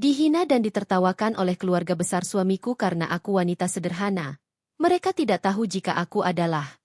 Dihina dan ditertawakan oleh keluarga besar suamiku karena aku wanita sederhana. Mereka tidak tahu jika aku adalah.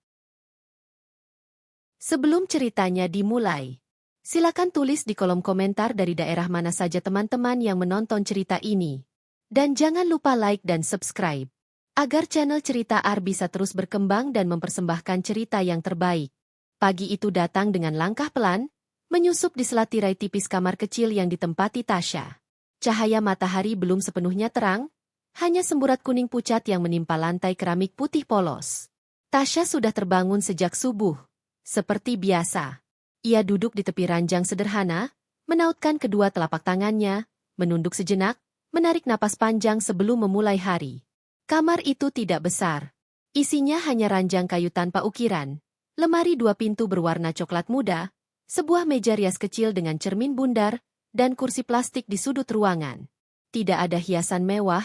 Sebelum ceritanya dimulai, silakan tulis di kolom komentar dari daerah mana saja teman-teman yang menonton cerita ini. Dan jangan lupa like dan subscribe, agar channel Cerita Ar bisa terus berkembang dan mempersembahkan cerita yang terbaik. Pagi itu datang dengan langkah pelan, menyusup di sela tirai tipis kamar kecil yang ditempati Tasya. Cahaya matahari belum sepenuhnya terang, hanya semburat kuning pucat yang menimpa lantai keramik putih polos. Tasya sudah terbangun sejak subuh. Seperti biasa, ia duduk di tepi ranjang sederhana, menautkan kedua telapak tangannya, menunduk sejenak, menarik napas panjang sebelum memulai hari. Kamar itu tidak besar. Isinya hanya ranjang kayu tanpa ukiran, lemari 2 pintu berwarna coklat muda, sebuah meja rias kecil dengan cermin bundar, dan kursi plastik di sudut ruangan. Tidak ada hiasan mewah,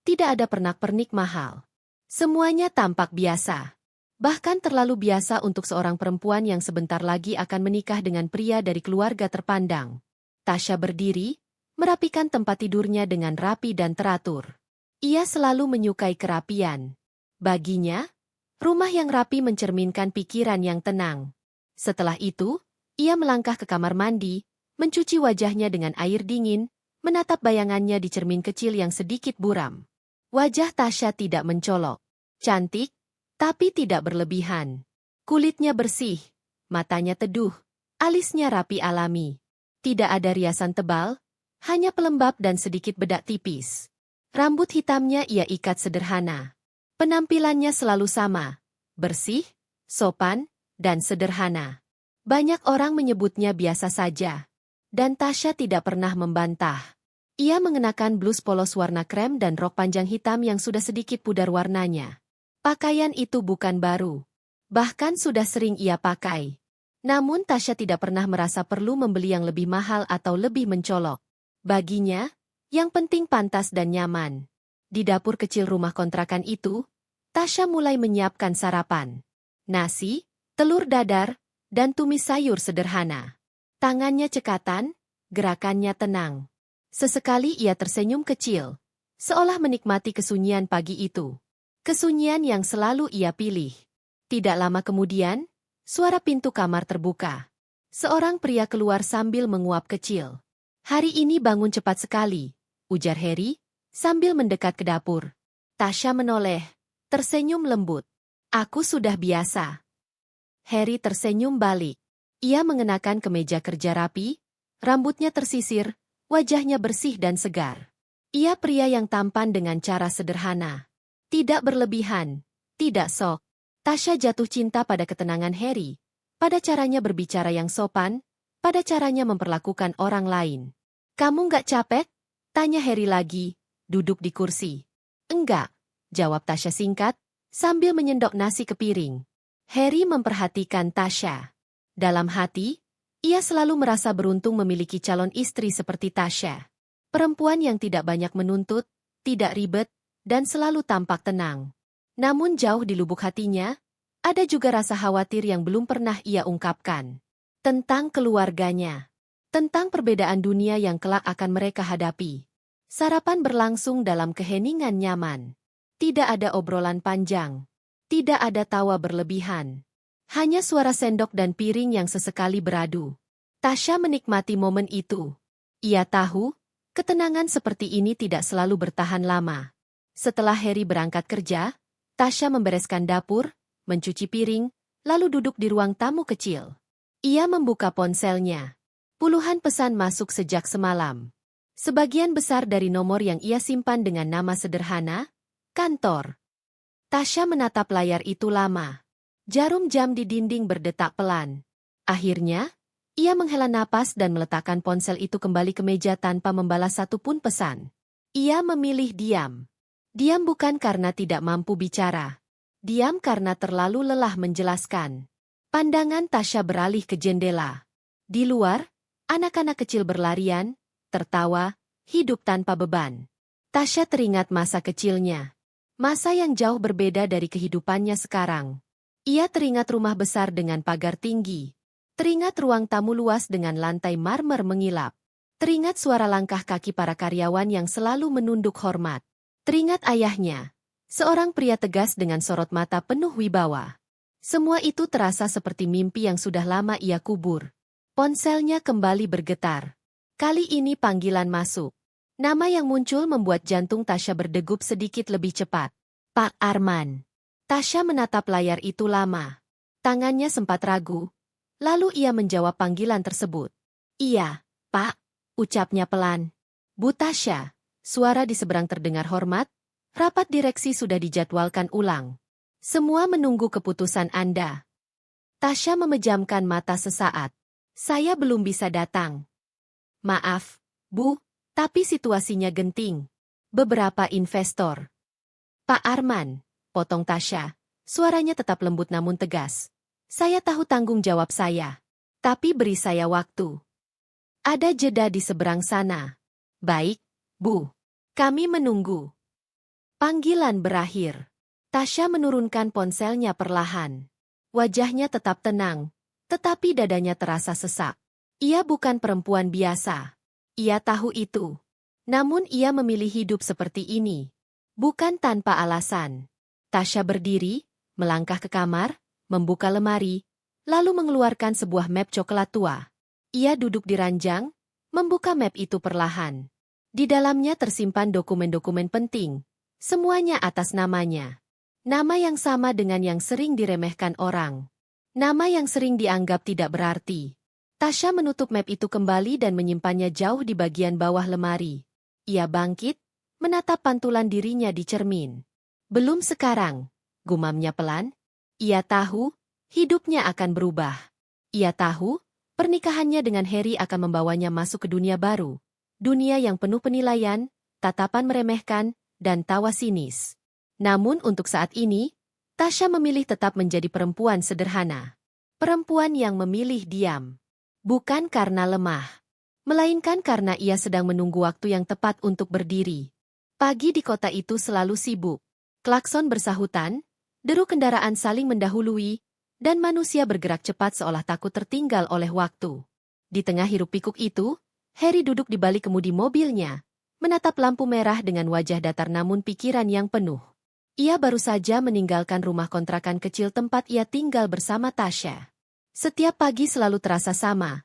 tidak ada pernak-pernik mahal. Semuanya tampak biasa. Bahkan terlalu biasa untuk seorang perempuan yang sebentar lagi akan menikah dengan pria dari keluarga terpandang. Tasya berdiri, merapikan tempat tidurnya dengan rapi dan teratur. Ia selalu menyukai kerapian. Baginya, rumah yang rapi mencerminkan pikiran yang tenang. Setelah itu, ia melangkah ke kamar mandi, mencuci wajahnya dengan air dingin, menatap bayangannya di cermin kecil yang sedikit buram. Wajah Tasya tidak mencolok. Cantik, tapi tidak berlebihan. Kulitnya bersih, matanya teduh, alisnya rapi alami. Tidak ada riasan tebal, hanya pelembab dan sedikit bedak tipis. Rambut hitamnya ia ikat sederhana. Penampilannya selalu sama, bersih, sopan, dan sederhana. Banyak orang menyebutnya biasa saja. Dan Tasya tidak pernah membantah. Ia mengenakan blus polos warna krem dan rok panjang hitam yang sudah sedikit pudar warnanya. Pakaian itu bukan baru. Bahkan sudah sering ia pakai. Namun Tasya tidak pernah merasa perlu membeli yang lebih mahal atau lebih mencolok. Baginya, yang penting pantas dan nyaman. Di dapur kecil rumah kontrakan itu, Tasya mulai menyiapkan sarapan. Nasi, telur dadar, dan tumis sayur sederhana. Tangannya cekatan, gerakannya tenang. Sesekali ia tersenyum kecil, seolah menikmati kesunyian pagi itu. Kesunyian yang selalu ia pilih. Tidak lama kemudian, suara pintu kamar terbuka. Seorang pria keluar sambil menguap kecil. "Hari ini bangun cepat sekali," ujar Harry, sambil mendekat ke dapur. Tasya menoleh, tersenyum lembut. "Aku sudah biasa." Harry tersenyum balik. Ia mengenakan kemeja kerja rapi, rambutnya tersisir, wajahnya bersih dan segar. Ia pria yang tampan dengan cara sederhana. Tidak berlebihan, tidak sok. Tasya jatuh cinta pada ketenangan Harry, pada caranya berbicara yang sopan, pada caranya memperlakukan orang lain. "Kamu nggak capek?" tanya Harry lagi, duduk di kursi. "Enggak," jawab Tasya singkat, sambil menyendok nasi ke piring. Harry memperhatikan Tasya. Dalam hati, ia selalu merasa beruntung memiliki calon istri seperti Tasya. Perempuan yang tidak banyak menuntut, tidak ribet, dan selalu tampak tenang. Namun jauh di lubuk hatinya, ada juga rasa khawatir yang belum pernah ia ungkapkan. Tentang keluarganya. Tentang perbedaan dunia yang kelak akan mereka hadapi. Sarapan berlangsung dalam keheningan nyaman. Tidak ada obrolan panjang. Tidak ada tawa berlebihan. Hanya suara sendok dan piring yang sesekali beradu. Tasya menikmati momen itu. Ia tahu, ketenangan seperti ini tidak selalu bertahan lama. Setelah Harry berangkat kerja, Tasya membereskan dapur, mencuci piring, lalu duduk di ruang tamu kecil. Ia membuka ponselnya. Puluhan pesan masuk sejak semalam. Sebagian besar dari nomor yang ia simpan dengan nama sederhana, kantor. Tasya menatap layar itu lama. Jarum jam di dinding berdetak pelan. Akhirnya, ia menghela napas dan meletakkan ponsel itu kembali ke meja tanpa membalas satupun pesan. Ia memilih diam. Diam bukan karena tidak mampu bicara. Diam karena terlalu lelah menjelaskan. Pandangan Tasya beralih ke jendela. Di luar, anak-anak kecil berlarian, tertawa, hidup tanpa beban. Tasya teringat masa kecilnya. Masa yang jauh berbeda dari kehidupannya sekarang. Ia teringat rumah besar dengan pagar tinggi. Teringat ruang tamu luas dengan lantai marmer mengilap. Teringat suara langkah kaki para karyawan yang selalu menunduk hormat. Teringat ayahnya, seorang pria tegas dengan sorot mata penuh wibawa. Semua itu terasa seperti mimpi yang sudah lama ia kubur. Ponselnya kembali bergetar. Kali ini panggilan masuk. Nama yang muncul membuat jantung Tasya berdegup sedikit lebih cepat. Pak Arman. Tasya menatap layar itu lama. Tangannya sempat ragu. Lalu ia menjawab panggilan tersebut. Iya, Pak, ucapnya pelan. Bu Tasya, suara di seberang terdengar hormat. Rapat direksi sudah dijadwalkan ulang. Semua menunggu keputusan Anda. Tasya memejamkan mata sesaat. Saya belum bisa datang. Maaf, Bu, tapi situasinya genting. Beberapa investor. Pak Arman, potong Tasya. Suaranya tetap lembut namun tegas. Saya tahu tanggung jawab saya. Tapi beri saya waktu. Ada jeda di seberang sana. Baik, Bu. Kami menunggu. Panggilan berakhir. Tasya menurunkan ponselnya perlahan. Wajahnya tetap tenang, tetapi dadanya terasa sesak. Ia bukan perempuan biasa. Ia tahu itu. Namun ia memilih hidup seperti ini. Bukan tanpa alasan. Tasya berdiri, melangkah ke kamar, membuka lemari, lalu mengeluarkan sebuah map coklat tua. Ia duduk di ranjang, membuka map itu perlahan. Di dalamnya tersimpan dokumen-dokumen penting. Semuanya atas namanya. Nama yang sama dengan yang sering diremehkan orang. Nama yang sering dianggap tidak berarti. Tasya menutup map itu kembali dan menyimpannya jauh di bagian bawah lemari. Ia bangkit, menatap pantulan dirinya di cermin. Belum sekarang, gumamnya pelan. Ia tahu, hidupnya akan berubah. Ia tahu, pernikahannya dengan Harry akan membawanya masuk ke dunia baru. Dunia yang penuh penilaian, tatapan meremehkan, dan tawa sinis. Namun untuk saat ini, Tasya memilih tetap menjadi perempuan sederhana. Perempuan yang memilih diam. Bukan karena lemah, melainkan karena ia sedang menunggu waktu yang tepat untuk berdiri. Pagi di kota itu selalu sibuk. Klakson bersahutan, deru kendaraan saling mendahului, dan manusia bergerak cepat seolah takut tertinggal oleh waktu. Di tengah hiruk-pikuk itu, Harry duduk di balik kemudi mobilnya, menatap lampu merah dengan wajah datar namun pikiran yang penuh. Ia baru saja meninggalkan rumah kontrakan kecil tempat ia tinggal bersama Tasya. Setiap pagi selalu terasa sama.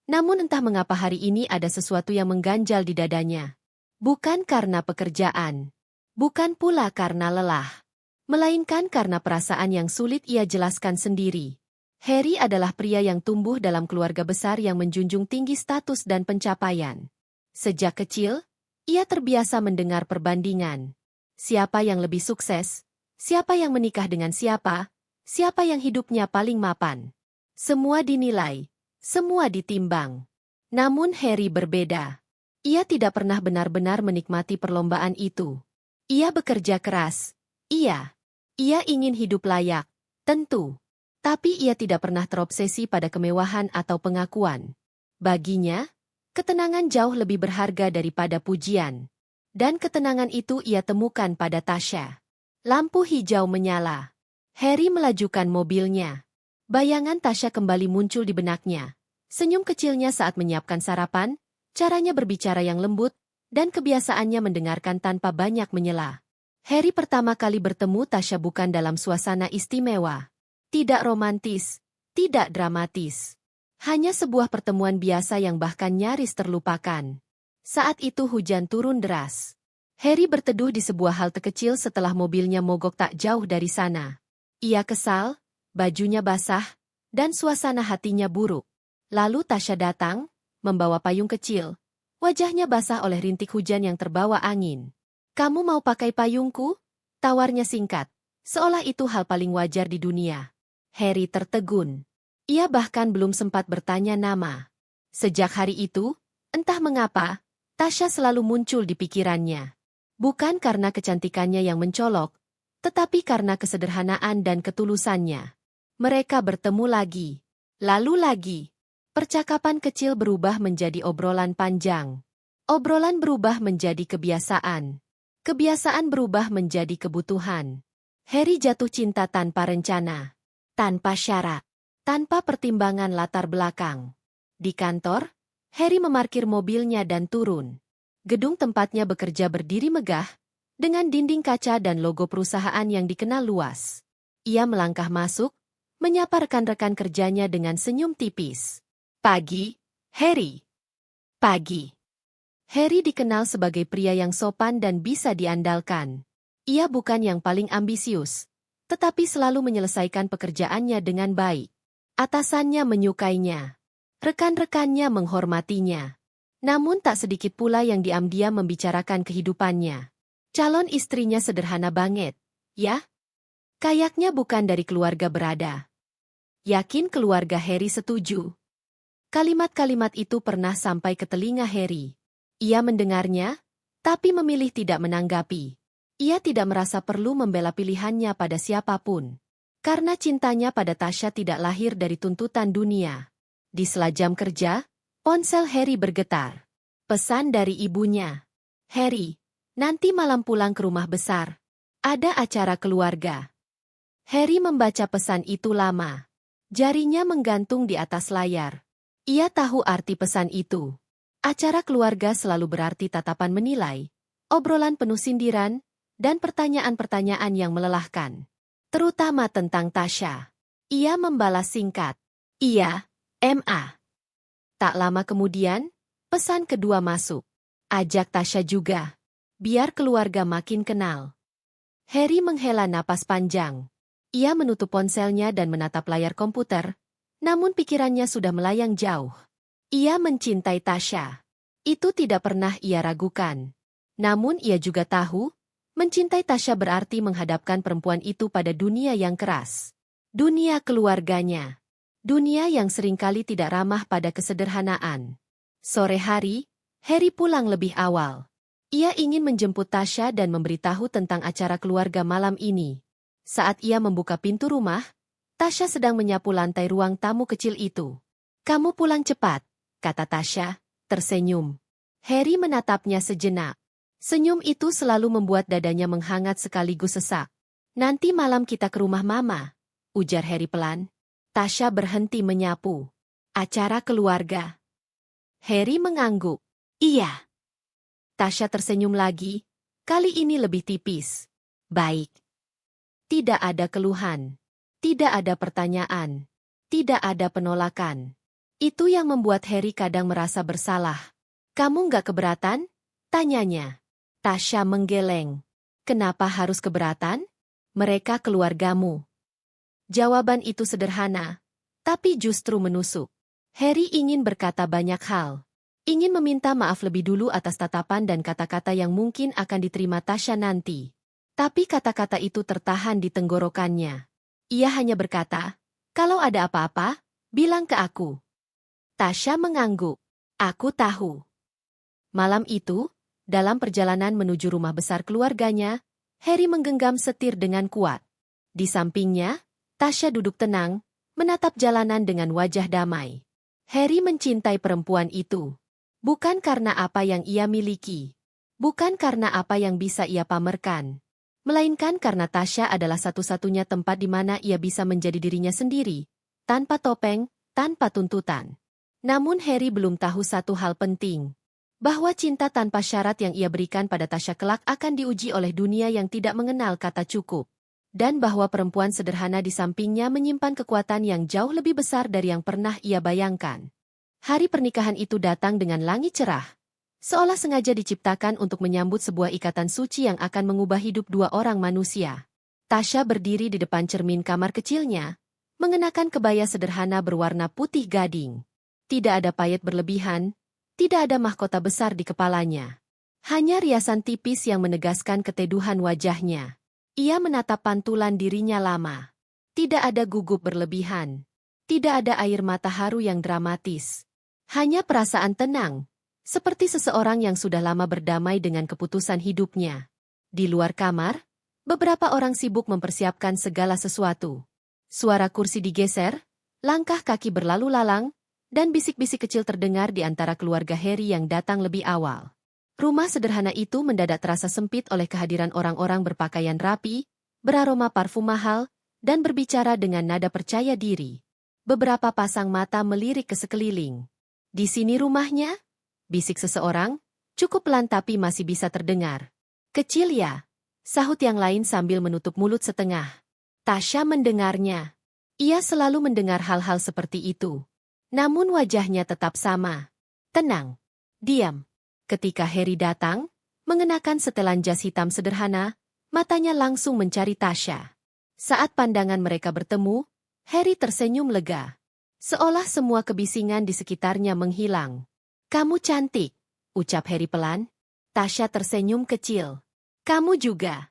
Namun entah mengapa hari ini ada sesuatu yang mengganjal di dadanya. Bukan karena pekerjaan. Bukan pula karena lelah. Melainkan karena perasaan yang sulit ia jelaskan sendiri. Harry adalah pria yang tumbuh dalam keluarga besar yang menjunjung tinggi status dan pencapaian. Sejak kecil, ia terbiasa mendengar perbandingan. Siapa yang lebih sukses? Siapa yang menikah dengan siapa? Siapa yang hidupnya paling mapan? Semua dinilai, semua ditimbang. Namun Harry berbeda. Ia tidak pernah benar-benar menikmati perlombaan itu. Ia bekerja keras. Ia ingin hidup layak, tentu. Tapi ia tidak pernah terobsesi pada kemewahan atau pengakuan. Baginya, ketenangan jauh lebih berharga daripada pujian. Dan ketenangan itu ia temukan pada Tasya. Lampu hijau menyala. Harry melajukan mobilnya. Bayangan Tasya kembali muncul di benaknya. Senyum kecilnya saat menyiapkan sarapan, caranya berbicara yang lembut, dan kebiasaannya mendengarkan tanpa banyak menyela. Harry pertama kali bertemu Tasya bukan dalam suasana istimewa. Tidak romantis, tidak dramatis. Hanya sebuah pertemuan biasa yang bahkan nyaris terlupakan. Saat itu hujan turun deras. Harry berteduh di sebuah halte kecil setelah mobilnya mogok tak jauh dari sana. Ia kesal, bajunya basah, dan suasana hatinya buruk. Lalu Tasya datang, membawa payung kecil. Wajahnya basah oleh rintik hujan yang terbawa angin. "Kamu mau pakai payungku?" tawarnya singkat, seolah itu hal paling wajar di dunia. Harry tertegun. Ia bahkan belum sempat bertanya nama. Sejak hari itu, entah mengapa, Tasya selalu muncul di pikirannya. Bukan karena kecantikannya yang mencolok, tetapi karena kesederhanaan dan ketulusannya. Mereka bertemu lagi. Lalu lagi. Percakapan kecil berubah menjadi obrolan panjang. Obrolan berubah menjadi kebiasaan. Kebiasaan berubah menjadi kebutuhan. Harry jatuh cinta tanpa rencana. Tanpa syarat. Tanpa pertimbangan latar belakang. Di kantor, Harry memarkir mobilnya dan turun. Gedung tempatnya bekerja berdiri megah, dengan dinding kaca dan logo perusahaan yang dikenal luas. Ia melangkah masuk, menyapa rekan-rekan kerjanya dengan senyum tipis. Pagi, Harry. Pagi. Harry dikenal sebagai pria yang sopan dan bisa diandalkan. Ia bukan yang paling ambisius, tetapi selalu menyelesaikan pekerjaannya dengan baik. Atasannya menyukainya. Rekan-rekannya menghormatinya. Namun tak sedikit pula yang diam-diam membicarakan kehidupannya. Calon istrinya sederhana banget, ya? Kayaknya bukan dari keluarga berada. Yakin keluarga Harry setuju? Kalimat-kalimat itu pernah sampai ke telinga Harry. Ia mendengarnya, tapi memilih tidak menanggapi. Ia tidak merasa perlu membela pilihannya pada siapapun. Karena cintanya pada Tasha tidak lahir dari tuntutan dunia. Di sela jam kerja, ponsel Harry bergetar. Pesan dari ibunya. Harry, nanti malam pulang ke rumah besar. Ada acara keluarga. Harry membaca pesan itu lama. Jarinya menggantung di atas layar. Ia tahu arti pesan itu. Acara keluarga selalu berarti tatapan menilai, obrolan penuh sindiran, dan pertanyaan-pertanyaan yang melelahkan. Terutama tentang Tasha. Ia membalas singkat. Iya, MA. Tak lama kemudian, pesan kedua masuk. Ajak Tasha juga. Biar keluarga makin kenal. Harry menghela napas panjang. Ia menutup ponselnya dan menatap layar komputer, namun pikirannya sudah melayang jauh. Ia mencintai Tasha. Itu tidak pernah ia ragukan. Namun ia juga tahu, mencintai Tasha berarti menghadapkan perempuan itu pada dunia yang keras. Dunia keluarganya. Dunia yang seringkali tidak ramah pada kesederhanaan. Sore hari, Harry pulang lebih awal. Ia ingin menjemput Tasha dan memberitahu tentang acara keluarga malam ini. Saat ia membuka pintu rumah, Tasha sedang menyapu lantai ruang tamu kecil itu. Kamu pulang cepat, kata Tasha, tersenyum. Harry menatapnya sejenak. Senyum itu selalu membuat dadanya menghangat sekaligus sesak. Nanti malam kita ke rumah Mama, ujar Harry pelan. Tasha berhenti menyapu. Acara keluarga. Harry mengangguk. Iya. Tasha tersenyum lagi, kali ini lebih tipis. Baik. Tidak ada keluhan. Tidak ada pertanyaan. Tidak ada penolakan. Itu yang membuat Harry kadang merasa bersalah. Kamu nggak keberatan? Tanyanya. Tasha menggeleng. Kenapa harus keberatan? Mereka keluargamu. Jawaban itu sederhana, tapi justru menusuk. Harry ingin berkata banyak hal. Ingin meminta maaf lebih dulu atas tatapan dan kata-kata yang mungkin akan diterima Tasha nanti. Tapi kata-kata itu tertahan di tenggorokannya. Ia hanya berkata, kalau ada apa-apa, bilang ke aku. Tasha mengangguk. Aku tahu. Malam itu, dalam perjalanan menuju rumah besar keluarganya, Harry menggenggam setir dengan kuat. Di sampingnya, Tasha duduk tenang, menatap jalanan dengan wajah damai. Harry mencintai perempuan itu. Bukan karena apa yang ia miliki. Bukan karena apa yang bisa ia pamerkan. Melainkan karena Tasha adalah satu-satunya tempat di mana ia bisa menjadi dirinya sendiri, tanpa topeng, tanpa tuntutan. Namun Harry belum tahu satu hal penting. Bahwa cinta tanpa syarat yang ia berikan pada Tasha kelak akan diuji oleh dunia yang tidak mengenal kata cukup. Dan bahwa perempuan sederhana di sampingnya menyimpan kekuatan yang jauh lebih besar dari yang pernah ia bayangkan. Hari pernikahan itu datang dengan langit cerah. Seolah sengaja diciptakan untuk menyambut sebuah ikatan suci yang akan mengubah hidup dua orang manusia. Tasha berdiri di depan cermin kamar kecilnya, mengenakan kebaya sederhana berwarna putih gading. Tidak ada payet berlebihan, tidak ada mahkota besar di kepalanya. Hanya riasan tipis yang menegaskan keteduhan wajahnya. Ia menatap pantulan dirinya lama. Tidak ada gugup berlebihan. Tidak ada air mata haru yang dramatis. Hanya perasaan tenang. Seperti seseorang yang sudah lama berdamai dengan keputusan hidupnya. Di luar kamar, beberapa orang sibuk mempersiapkan segala sesuatu. Suara kursi digeser, langkah kaki berlalu lalang, dan bisik-bisik kecil terdengar di antara keluarga Harry yang datang lebih awal. Rumah sederhana itu mendadak terasa sempit oleh kehadiran orang-orang berpakaian rapi, beraroma parfum mahal, dan berbicara dengan nada percaya diri. Beberapa pasang mata melirik ke sekeliling. Di sini rumahnya? Bisik seseorang, cukup pelan tapi masih bisa terdengar. Kecil ya? Sahut yang lain sambil menutup mulut setengah. Tasya mendengarnya. Ia selalu mendengar hal-hal seperti itu. Namun wajahnya tetap sama. Tenang. Diam. Ketika Harry datang, mengenakan setelan jas hitam sederhana, matanya langsung mencari Tasya. Saat pandangan mereka bertemu, Harry tersenyum lega. Seolah semua kebisingan di sekitarnya menghilang. Kamu cantik, ucap Harry pelan. Tasya tersenyum kecil. Kamu juga.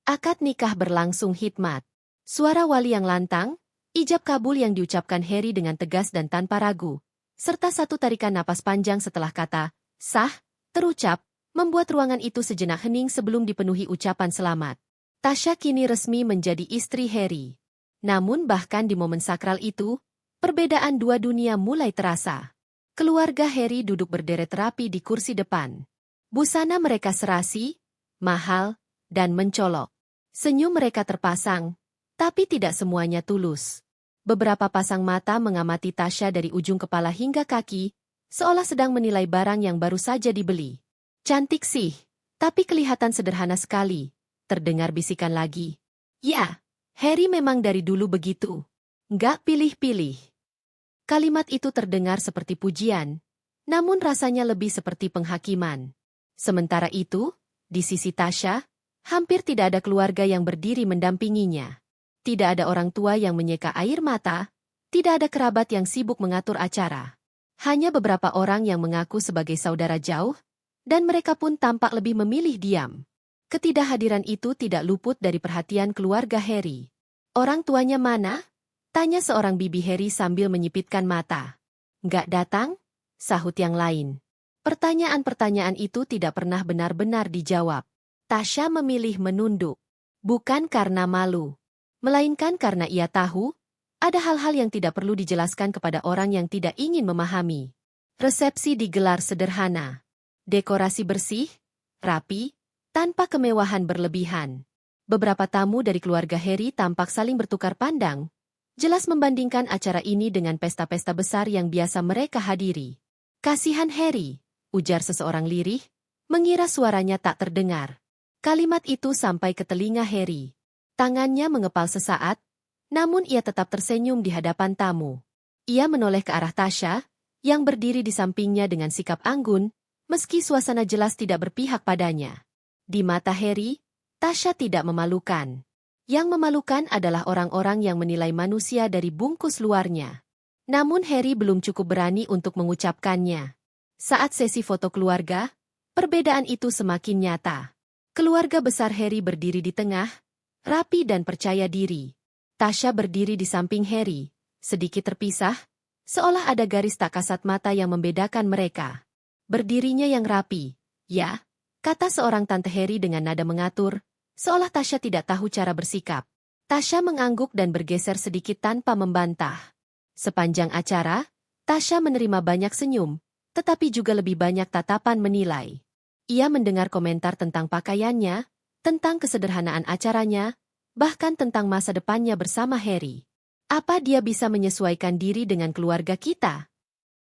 Akad nikah berlangsung hikmat. Suara wali yang lantang, ijab kabul yang diucapkan Harry dengan tegas dan tanpa ragu, serta satu tarikan napas panjang setelah kata, sah, terucap, membuat ruangan itu sejenak hening sebelum dipenuhi ucapan selamat. Tasya kini resmi menjadi istri Harry. Namun bahkan di momen sakral itu, perbedaan dua dunia mulai terasa. Keluarga Harry duduk berderet rapi di kursi depan. Busana mereka serasi, mahal, dan mencolok. Senyum mereka terpasang, tapi tidak semuanya tulus. Beberapa pasang mata mengamati Tasya dari ujung kepala hingga kaki, seolah sedang menilai barang yang baru saja dibeli. Cantik sih, tapi kelihatan sederhana sekali, terdengar bisikan lagi. Ya, Harry memang dari dulu begitu. Nggak pilih-pilih. Kalimat itu terdengar seperti pujian, namun rasanya lebih seperti penghakiman. Sementara itu, di sisi Tasya, hampir tidak ada keluarga yang berdiri mendampinginya. Tidak ada orang tua yang menyeka air mata, tidak ada kerabat yang sibuk mengatur acara. Hanya beberapa orang yang mengaku sebagai saudara jauh, dan mereka pun tampak lebih memilih diam. Ketidakhadiran itu tidak luput dari perhatian keluarga Harry. Orang tuanya mana? Tanya seorang bibi Harry sambil menyipitkan mata. Nggak datang? Sahut yang lain. Pertanyaan-pertanyaan itu tidak pernah benar-benar dijawab. Tasya memilih menunduk. Bukan karena malu, melainkan karena ia tahu, ada hal-hal yang tidak perlu dijelaskan kepada orang yang tidak ingin memahami. Resepsi digelar sederhana. Dekorasi bersih, rapi, tanpa kemewahan berlebihan. Beberapa tamu dari keluarga Harry tampak saling bertukar pandang, jelas membandingkan acara ini dengan pesta-pesta besar yang biasa mereka hadiri. Kasihan Harry, ujar seseorang lirih, mengira suaranya tak terdengar. Kalimat itu sampai ke telinga Harry. Tangannya mengepal sesaat, namun ia tetap tersenyum di hadapan tamu. Ia menoleh ke arah Tasya, yang berdiri di sampingnya dengan sikap anggun, meski suasana jelas tidak berpihak padanya. Di mata Harry, Tasya tidak memalukan. Yang memalukan adalah orang-orang yang menilai manusia dari bungkus luarnya. Namun Harry belum cukup berani untuk mengucapkannya. Saat sesi foto keluarga, perbedaan itu semakin nyata. Keluarga besar Harry berdiri di tengah, rapi dan percaya diri. Tasya berdiri di samping Harry, sedikit terpisah, seolah ada garis tak kasat mata yang membedakan mereka. Berdirinya yang rapi, ya, kata seorang tante Harry dengan nada mengatur, seolah Tasya tidak tahu cara bersikap. Tasya mengangguk dan bergeser sedikit tanpa membantah. Sepanjang acara, Tasya menerima banyak senyum, tetapi juga lebih banyak tatapan menilai. Ia mendengar komentar tentang pakaiannya, tentang kesederhanaan acaranya, bahkan tentang masa depannya bersama Harry. Apa dia bisa menyesuaikan diri dengan keluarga kita?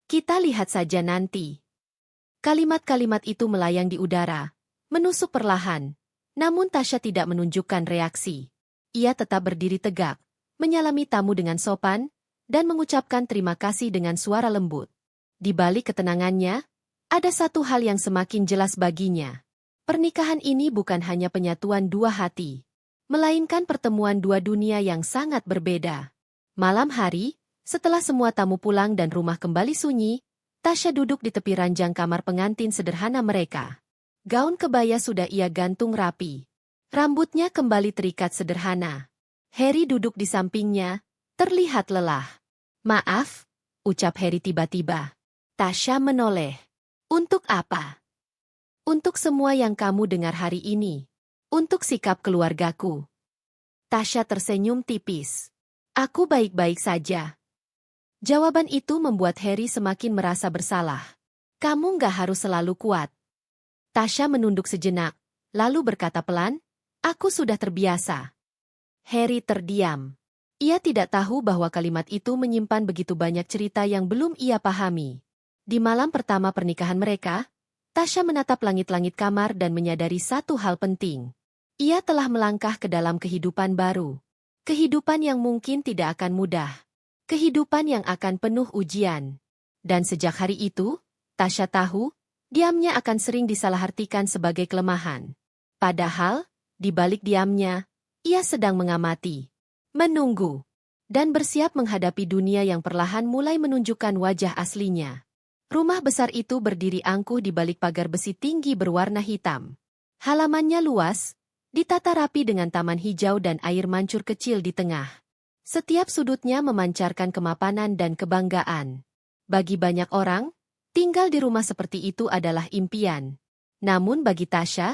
Kita lihat saja nanti. Kalimat-kalimat itu melayang di udara, menusuk perlahan. Namun Tasya tidak menunjukkan reaksi. Ia tetap berdiri tegak, menyalami tamu dengan sopan, dan mengucapkan terima kasih dengan suara lembut. Di balik ketenangannya, ada satu hal yang semakin jelas baginya. Pernikahan ini bukan hanya penyatuan dua hati, melainkan pertemuan dua dunia yang sangat berbeda. Malam hari, setelah semua tamu pulang dan rumah kembali sunyi, Tasya duduk di tepi ranjang kamar pengantin sederhana mereka. Gaun kebaya sudah ia gantung rapi. Rambutnya kembali terikat sederhana. Harry duduk di sampingnya, terlihat lelah. Maaf, ucap Harry tiba-tiba. Tasya menoleh. Untuk apa? Untuk semua yang kamu dengar hari ini. Untuk sikap keluargaku. Tasya tersenyum tipis. Aku baik-baik saja. Jawaban itu membuat Harry semakin merasa bersalah. Kamu nggak harus selalu kuat. Tasya menunduk sejenak, lalu berkata pelan, aku sudah terbiasa. Harry terdiam. Ia tidak tahu bahwa kalimat itu menyimpan begitu banyak cerita yang belum ia pahami. Di malam pertama pernikahan mereka, Tasya menatap langit-langit kamar dan menyadari satu hal penting. Ia telah melangkah ke dalam kehidupan baru. Kehidupan yang mungkin tidak akan mudah. Kehidupan yang akan penuh ujian. Dan sejak hari itu, Tasya tahu, diamnya akan sering disalahartikan sebagai kelemahan. Padahal, di balik diamnya, ia sedang mengamati, menunggu, dan bersiap menghadapi dunia yang perlahan mulai menunjukkan wajah aslinya. Rumah besar itu berdiri angkuh di balik pagar besi tinggi berwarna hitam. Halamannya luas, ditata rapi dengan taman hijau dan air mancur kecil di tengah. Setiap sudutnya memancarkan kemapanan dan kebanggaan. Bagi banyak orang, tinggal di rumah seperti itu adalah impian. Namun bagi Tasya,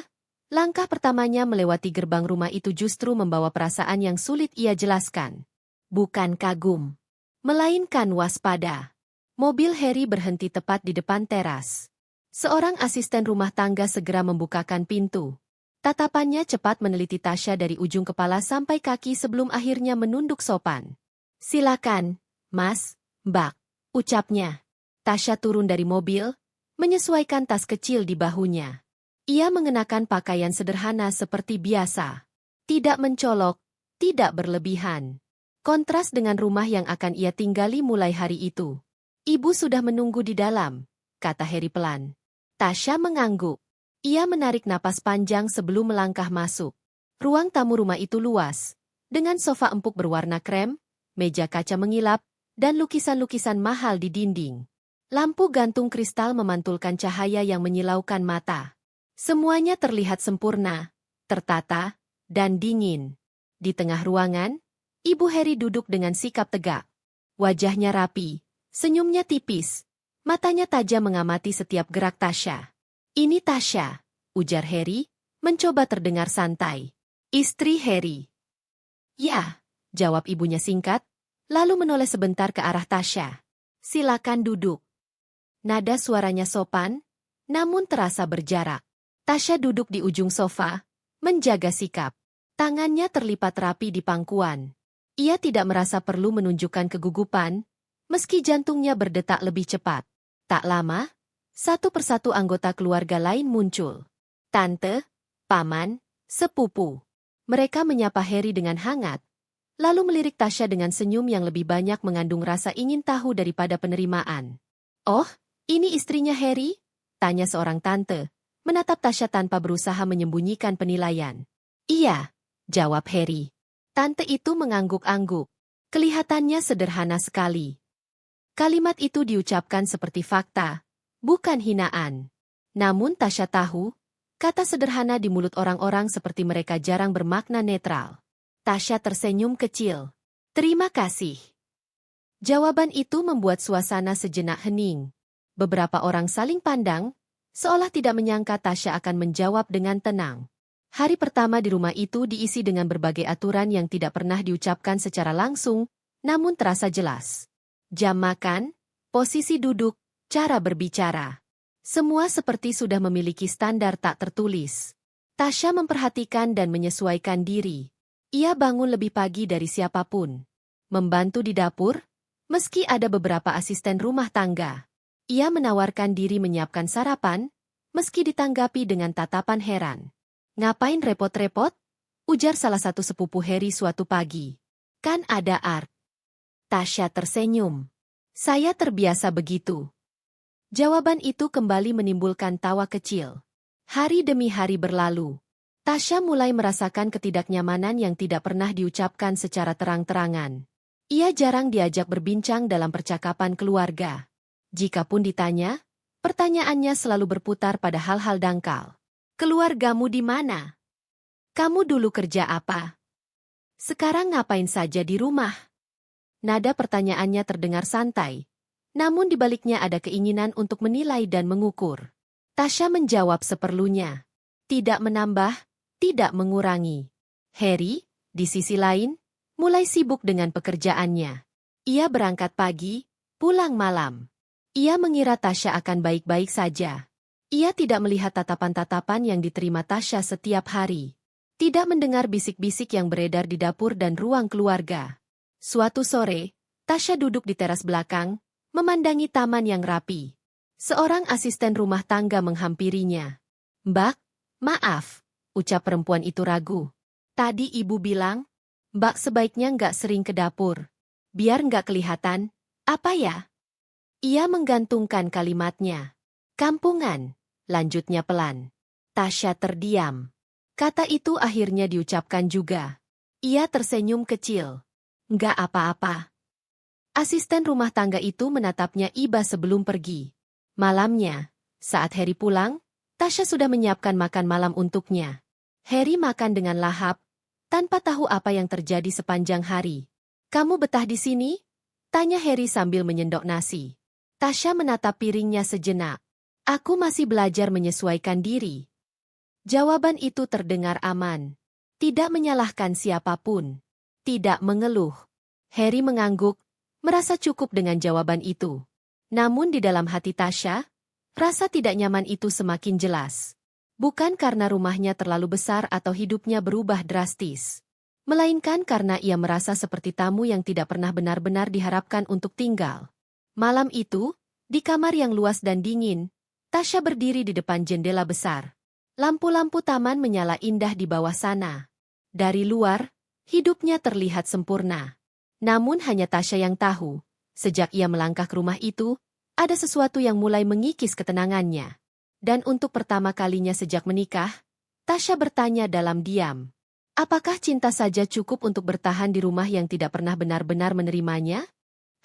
langkah pertamanya melewati gerbang rumah itu justru membawa perasaan yang sulit ia jelaskan. Bukan kagum, melainkan waspada. Mobil Harry berhenti tepat di depan teras. Seorang asisten rumah tangga segera membukakan pintu. Tatapannya cepat meneliti Tasya dari ujung kepala sampai kaki sebelum akhirnya menunduk sopan. "Silakan, Mas, Mbak," ucapnya. Tasya turun dari mobil, menyesuaikan tas kecil di bahunya. Ia mengenakan pakaian sederhana seperti biasa. Tidak mencolok, tidak berlebihan. Kontras dengan rumah yang akan ia tinggali mulai hari itu. "Ibu sudah menunggu di dalam," kata Harry pelan. Tasya mengangguk. Ia menarik napas panjang sebelum melangkah masuk. Ruang tamu rumah itu luas, dengan sofa empuk berwarna krem, meja kaca mengilap, dan lukisan-lukisan mahal di dinding. Lampu gantung kristal memantulkan cahaya yang menyilaukan mata. Semuanya terlihat sempurna, tertata, dan dingin. Di tengah ruangan, Ibu Harry duduk dengan sikap tegak. Wajahnya rapi. Senyumnya tipis, matanya tajam mengamati setiap gerak Tasya. "Ini Tasya," ujar Harry, mencoba terdengar santai. "Istri Harry." "Ya," jawab ibunya singkat, lalu menoleh sebentar ke arah Tasya. "Silakan duduk." Nada suaranya sopan, namun terasa berjarak. Tasya duduk di ujung sofa, menjaga sikap. Tangannya terlipat rapi di pangkuan. Ia tidak merasa perlu menunjukkan kegugupan, meski jantungnya berdetak lebih cepat. Tak lama, satu persatu anggota keluarga lain muncul. Tante, paman, sepupu. Mereka menyapa Harry dengan hangat, lalu melirik Tasya dengan senyum yang lebih banyak mengandung rasa ingin tahu daripada penerimaan. "Oh, ini istrinya Harry?" tanya seorang tante, menatap Tasya tanpa berusaha menyembunyikan penilaian. "Iya," jawab Harry. Tante itu mengangguk-angguk. Kelihatannya sederhana sekali. Kalimat itu diucapkan seperti fakta, bukan hinaan. Namun Tasya tahu, kata sederhana di mulut orang-orang seperti mereka jarang bermakna netral. Tasya tersenyum kecil. "Terima kasih." Jawaban itu membuat suasana sejenak hening. Beberapa orang saling pandang, seolah tidak menyangka Tasya akan menjawab dengan tenang. Hari pertama di rumah itu diisi dengan berbagai aturan yang tidak pernah diucapkan secara langsung, namun terasa jelas. Jam makan, posisi duduk, cara berbicara. Semua seperti sudah memiliki standar tak tertulis. Tasya memperhatikan dan menyesuaikan diri. Ia bangun lebih pagi dari siapapun. Membantu di dapur, meski ada beberapa asisten rumah tangga. Ia menawarkan diri menyiapkan sarapan, meski ditanggapi dengan tatapan heran. "Ngapain repot-repot?" ujar salah satu sepupu Harry suatu pagi. "Kan ada Art." Tasya tersenyum. "Saya terbiasa begitu." Jawaban itu kembali menimbulkan tawa kecil. Hari demi hari berlalu. Tasya mulai merasakan ketidaknyamanan yang tidak pernah diucapkan secara terang-terangan. Ia jarang diajak berbincang dalam percakapan keluarga. Jikapun ditanya, pertanyaannya selalu berputar pada hal-hal dangkal. "Keluargamu di mana? Kamu dulu kerja apa? Sekarang ngapain saja di rumah?" Nada pertanyaannya terdengar santai, namun di baliknya ada keinginan untuk menilai dan mengukur. Tasya menjawab seperlunya. Tidak menambah, tidak mengurangi. Harry, di sisi lain, mulai sibuk dengan pekerjaannya. Ia berangkat pagi, pulang malam. Ia mengira Tasya akan baik-baik saja. Ia tidak melihat tatapan-tatapan yang diterima Tasya setiap hari. Tidak mendengar bisik-bisik yang beredar di dapur dan ruang keluarga. Suatu sore, Tasya duduk di teras belakang, memandangi taman yang rapi. Seorang asisten rumah tangga menghampirinya. Mbak, maaf, ucap perempuan itu ragu. Tadi ibu bilang, Mbak sebaiknya nggak sering ke dapur. Biar nggak kelihatan, apa ya? Ia menggantungkan kalimatnya. Kampungan, lanjutnya pelan. Tasya terdiam. Kata itu akhirnya diucapkan juga. Ia tersenyum kecil. Nggak apa-apa. Asisten rumah tangga itu menatapnya iba sebelum pergi. Malamnya, saat Harry pulang, Tasya sudah menyiapkan makan malam untuknya. Harry makan dengan lahap, tanpa tahu apa yang terjadi sepanjang hari. Kamu betah di sini? Tanya Harry sambil menyendok nasi. Tasya menatap piringnya sejenak. Aku masih belajar menyesuaikan diri. Jawaban itu terdengar aman. Tidak menyalahkan siapapun. Tidak mengeluh. Harry mengangguk, merasa cukup dengan jawaban itu. Namun di dalam hati Tasya, rasa tidak nyaman itu semakin jelas. Bukan karena rumahnya terlalu besar atau hidupnya berubah drastis. Melainkan karena ia merasa seperti tamu yang tidak pernah benar-benar diharapkan untuk tinggal. Malam itu, di kamar yang luas dan dingin, Tasya berdiri di depan jendela besar. Lampu-lampu taman menyala indah di bawah sana. Dari luar, hidupnya terlihat sempurna. Namun hanya Tasya yang tahu. Sejak ia melangkah ke rumah itu, ada sesuatu yang mulai mengikis ketenangannya. Dan untuk pertama kalinya sejak menikah, Tasya bertanya dalam diam. Apakah cinta saja cukup untuk bertahan di rumah yang tidak pernah benar-benar menerimanya?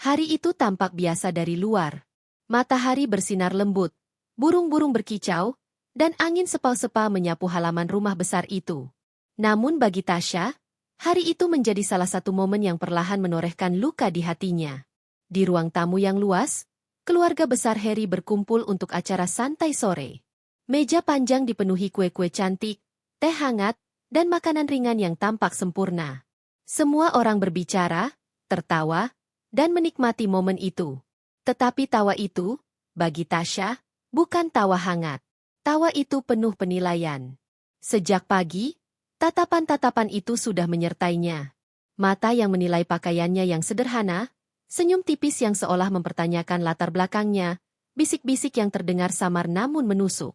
Hari itu tampak biasa dari luar. Matahari bersinar lembut, burung-burung berkicau, dan angin sepau-sepau menyapu halaman rumah besar itu. Namun bagi Tasya, hari itu menjadi salah satu momen yang perlahan menorehkan luka di hatinya. Di ruang tamu yang luas, keluarga besar Harry berkumpul untuk acara santai sore. Meja panjang dipenuhi kue-kue cantik, teh hangat, dan makanan ringan yang tampak sempurna. Semua orang berbicara, tertawa, dan menikmati momen itu. Tetapi tawa itu, bagi Tasya, bukan tawa hangat. Tawa itu penuh penilaian. Sejak pagi, tatapan-tatapan itu sudah menyertainya. Mata yang menilai pakaiannya yang sederhana, senyum tipis yang seolah mempertanyakan latar belakangnya, bisik-bisik yang terdengar samar namun menusuk.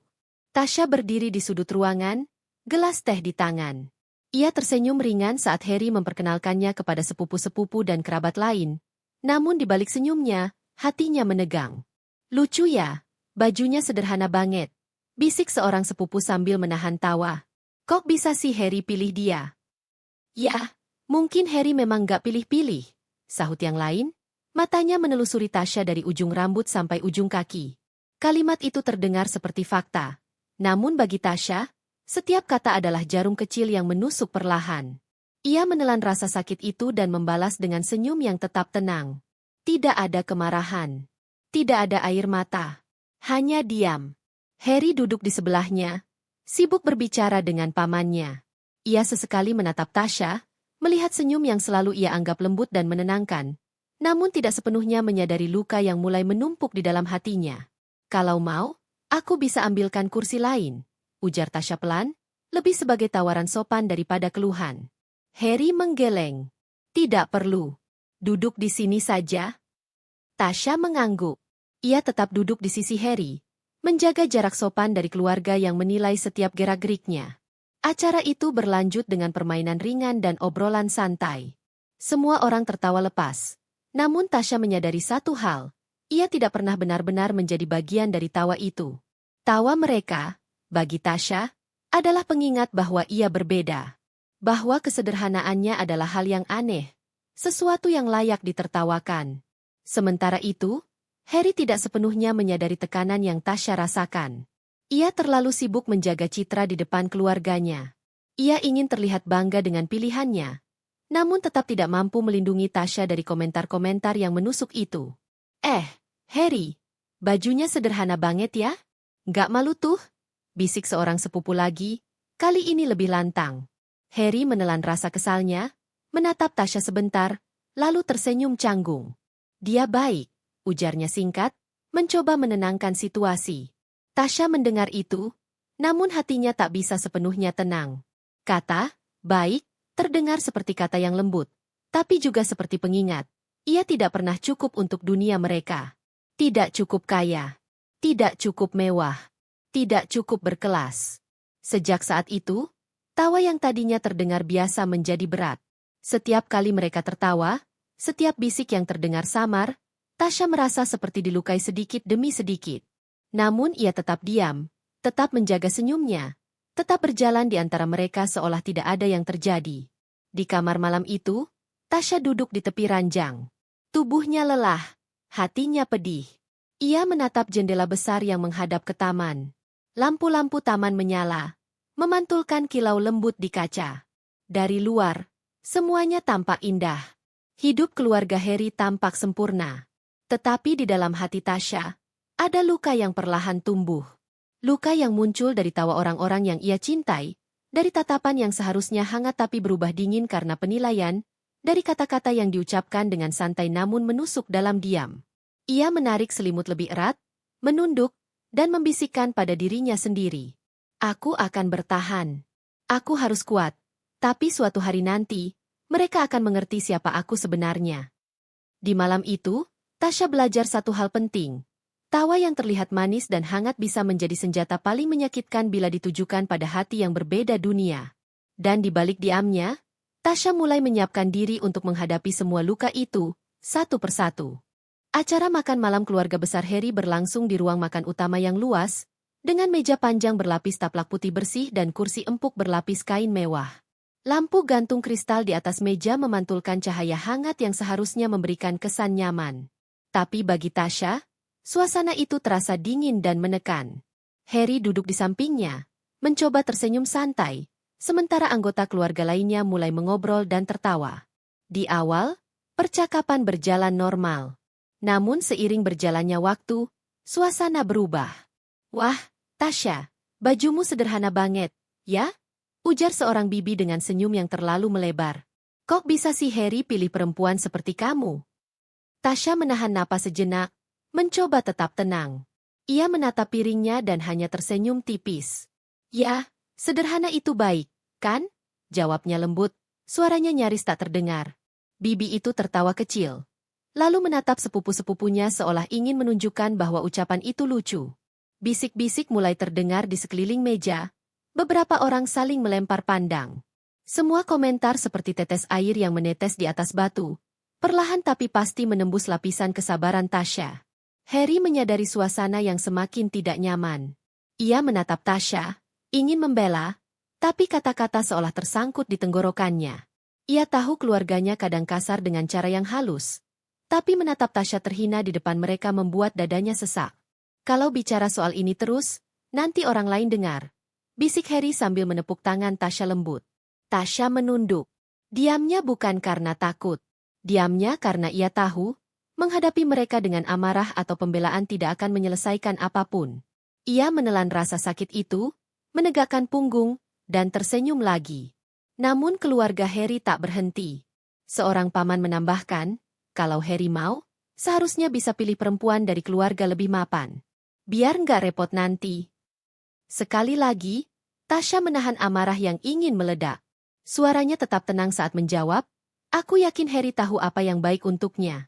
Tasya berdiri di sudut ruangan, gelas teh di tangan. Ia tersenyum ringan saat Harry memperkenalkannya kepada sepupu-sepupu dan kerabat lain. Namun di balik senyumnya, hatinya menegang. Lucu ya, bajunya sederhana banget. Bisik seorang sepupu sambil menahan tawa. Kok bisa sih Harry pilih dia? Ya, mungkin Harry memang gak pilih-pilih, sahut yang lain. Matanya menelusuri Tasya dari ujung rambut sampai ujung kaki. Kalimat itu terdengar seperti fakta. Namun bagi Tasya, setiap kata adalah jarum kecil yang menusuk perlahan. Ia menelan rasa sakit itu dan membalas dengan senyum yang tetap tenang. Tidak ada kemarahan. Tidak ada air mata. Hanya diam. Harry duduk di sebelahnya, sibuk berbicara dengan pamannya. Ia sesekali menatap Tasya, melihat senyum yang selalu ia anggap lembut dan menenangkan. Namun tidak sepenuhnya menyadari luka yang mulai menumpuk di dalam hatinya. Kalau mau, aku bisa ambilkan kursi lain, ujar Tasya pelan, lebih sebagai tawaran sopan daripada keluhan. Harry menggeleng. Tidak perlu. Duduk di sini saja. Tasya mengangguk. Ia tetap duduk di sisi Harry, menjaga jarak sopan dari keluarga yang menilai setiap gerak-geriknya. Acara itu berlanjut dengan permainan ringan dan obrolan santai. Semua orang tertawa lepas. Namun Tasya menyadari satu hal, ia tidak pernah benar-benar menjadi bagian dari tawa itu. Tawa mereka, bagi Tasya, adalah pengingat bahwa ia berbeda. Bahwa kesederhanaannya adalah hal yang aneh, sesuatu yang layak ditertawakan. Sementara itu, Harry tidak sepenuhnya menyadari tekanan yang Tasya rasakan. Ia terlalu sibuk menjaga citra di depan keluarganya. Ia ingin terlihat bangga dengan pilihannya. Namun tetap tidak mampu melindungi Tasya dari komentar-komentar yang menusuk itu. Harry, bajunya sederhana banget ya? Nggak malu tuh? Bisik seorang sepupu lagi, kali ini lebih lantang. Harry menelan rasa kesalnya, menatap Tasya sebentar, lalu tersenyum canggung. Dia baik, ujarnya singkat, mencoba menenangkan situasi. Tasya mendengar itu, namun hatinya tak bisa sepenuhnya tenang. Kata, baik, terdengar seperti kata yang lembut, tapi juga seperti pengingat. Ia tidak pernah cukup untuk dunia mereka. Tidak cukup kaya. tidak cukup mewah, tidak cukup berkelas. Sejak saat itu, tawa yang tadinya terdengar biasa menjadi berat. Setiap kali mereka tertawa, setiap bisik yang terdengar samar, Tasya merasa seperti dilukai sedikit demi sedikit. Namun ia tetap diam, tetap menjaga senyumnya, tetap berjalan di antara mereka seolah tidak ada yang terjadi. Di kamar malam itu, Tasya duduk di tepi ranjang. Tubuhnya lelah, hatinya pedih. Ia menatap jendela besar yang menghadap ke taman. Lampu-lampu taman menyala, memantulkan kilau lembut di kaca. Dari luar, semuanya tampak indah. Hidup keluarga Harry tampak sempurna. Tetapi di dalam hati Tasya, ada luka yang perlahan tumbuh. Luka yang muncul dari tawa orang-orang yang ia cintai, dari tatapan yang seharusnya hangat tapi berubah dingin karena penilaian, dari kata-kata yang diucapkan dengan santai namun menusuk dalam diam. Ia menarik selimut lebih erat, menunduk, dan membisikkan pada dirinya sendiri. Aku akan bertahan. Aku harus kuat. Tapi suatu hari nanti, mereka akan mengerti siapa aku sebenarnya. Di malam itu, Tasya belajar satu hal penting. Tawa yang terlihat manis dan hangat bisa menjadi senjata paling menyakitkan bila ditujukan pada hati yang berbeda dunia. Dan di balik diamnya, Tasya mulai menyiapkan diri untuk menghadapi semua luka itu, satu persatu. Acara makan malam keluarga besar Harry berlangsung di ruang makan utama yang luas, dengan meja panjang berlapis taplak putih bersih dan kursi empuk berlapis kain mewah. Lampu gantung kristal di atas meja memantulkan cahaya hangat yang seharusnya memberikan kesan nyaman. Tapi bagi Tasya, suasana itu terasa dingin dan menekan. Harry duduk di sampingnya, mencoba tersenyum santai, sementara anggota keluarga lainnya mulai mengobrol dan tertawa. Di awal, percakapan berjalan normal. Namun seiring berjalannya waktu, suasana berubah. Wah, Tasya, bajumu sederhana banget, ya? Ujar seorang bibi dengan senyum yang terlalu melebar. Kok bisa sih Harry pilih perempuan seperti kamu? Tasya menahan napas sejenak, mencoba tetap tenang. Ia menatap piringnya dan hanya tersenyum tipis. Ya, sederhana itu baik, kan? Jawabnya lembut, suaranya nyaris tak terdengar. Bibi itu tertawa kecil. Lalu menatap sepupu-sepupunya seolah ingin menunjukkan bahwa ucapan itu lucu. Bisik-bisik mulai terdengar di sekeliling meja. Beberapa orang saling melempar pandang. Semua komentar seperti tetes air yang menetes di atas batu. Perlahan tapi pasti menembus lapisan kesabaran Tasya. Harry menyadari suasana yang semakin tidak nyaman. Ia menatap Tasya, ingin membela, tapi kata-kata seolah tersangkut di tenggorokannya. Ia tahu keluarganya kadang kasar dengan cara yang halus. Tapi menatap Tasya terhina di depan mereka membuat dadanya sesak. Kalau bicara soal ini terus, nanti orang lain dengar. Bisik Harry sambil menepuk tangan Tasya lembut. Tasya menunduk. Diamnya bukan karena takut. Diamnya karena ia tahu, menghadapi mereka dengan amarah atau pembelaan tidak akan menyelesaikan apapun. Ia menelan rasa sakit itu, menegakkan punggung, dan tersenyum lagi. Namun keluarga Harry tak berhenti. Seorang paman menambahkan, kalau Harry mau, seharusnya bisa pilih perempuan dari keluarga lebih mapan. Biar nggak repot nanti. Sekali lagi, Tasya menahan amarah yang ingin meledak. Suaranya tetap tenang saat menjawab, aku yakin Harry tahu apa yang baik untuknya.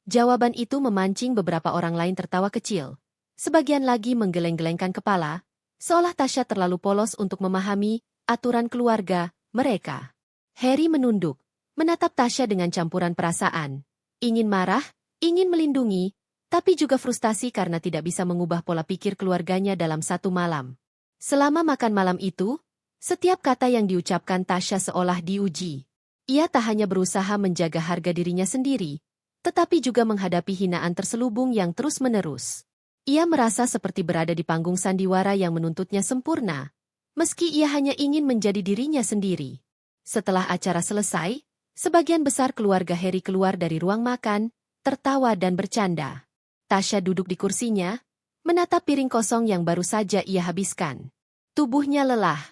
Jawaban itu memancing beberapa orang lain tertawa kecil. Sebagian lagi menggeleng-gelengkan kepala, seolah Tasya terlalu polos untuk memahami aturan keluarga mereka. Harry menunduk, menatap Tasya dengan campuran perasaan. Ingin marah, ingin melindungi, tapi juga frustasi karena tidak bisa mengubah pola pikir keluarganya dalam satu malam. Selama makan malam itu, setiap kata yang diucapkan Tasya seolah diuji. Ia tak hanya berusaha menjaga harga dirinya sendiri, tetapi juga menghadapi hinaan terselubung yang terus-menerus. Ia merasa seperti berada di panggung sandiwara yang menuntutnya sempurna, meski ia hanya ingin menjadi dirinya sendiri. Setelah acara selesai, sebagian besar keluarga Harry keluar dari ruang makan, tertawa dan bercanda. Tasya duduk di kursinya, menatap piring kosong yang baru saja ia habiskan. Tubuhnya lelah,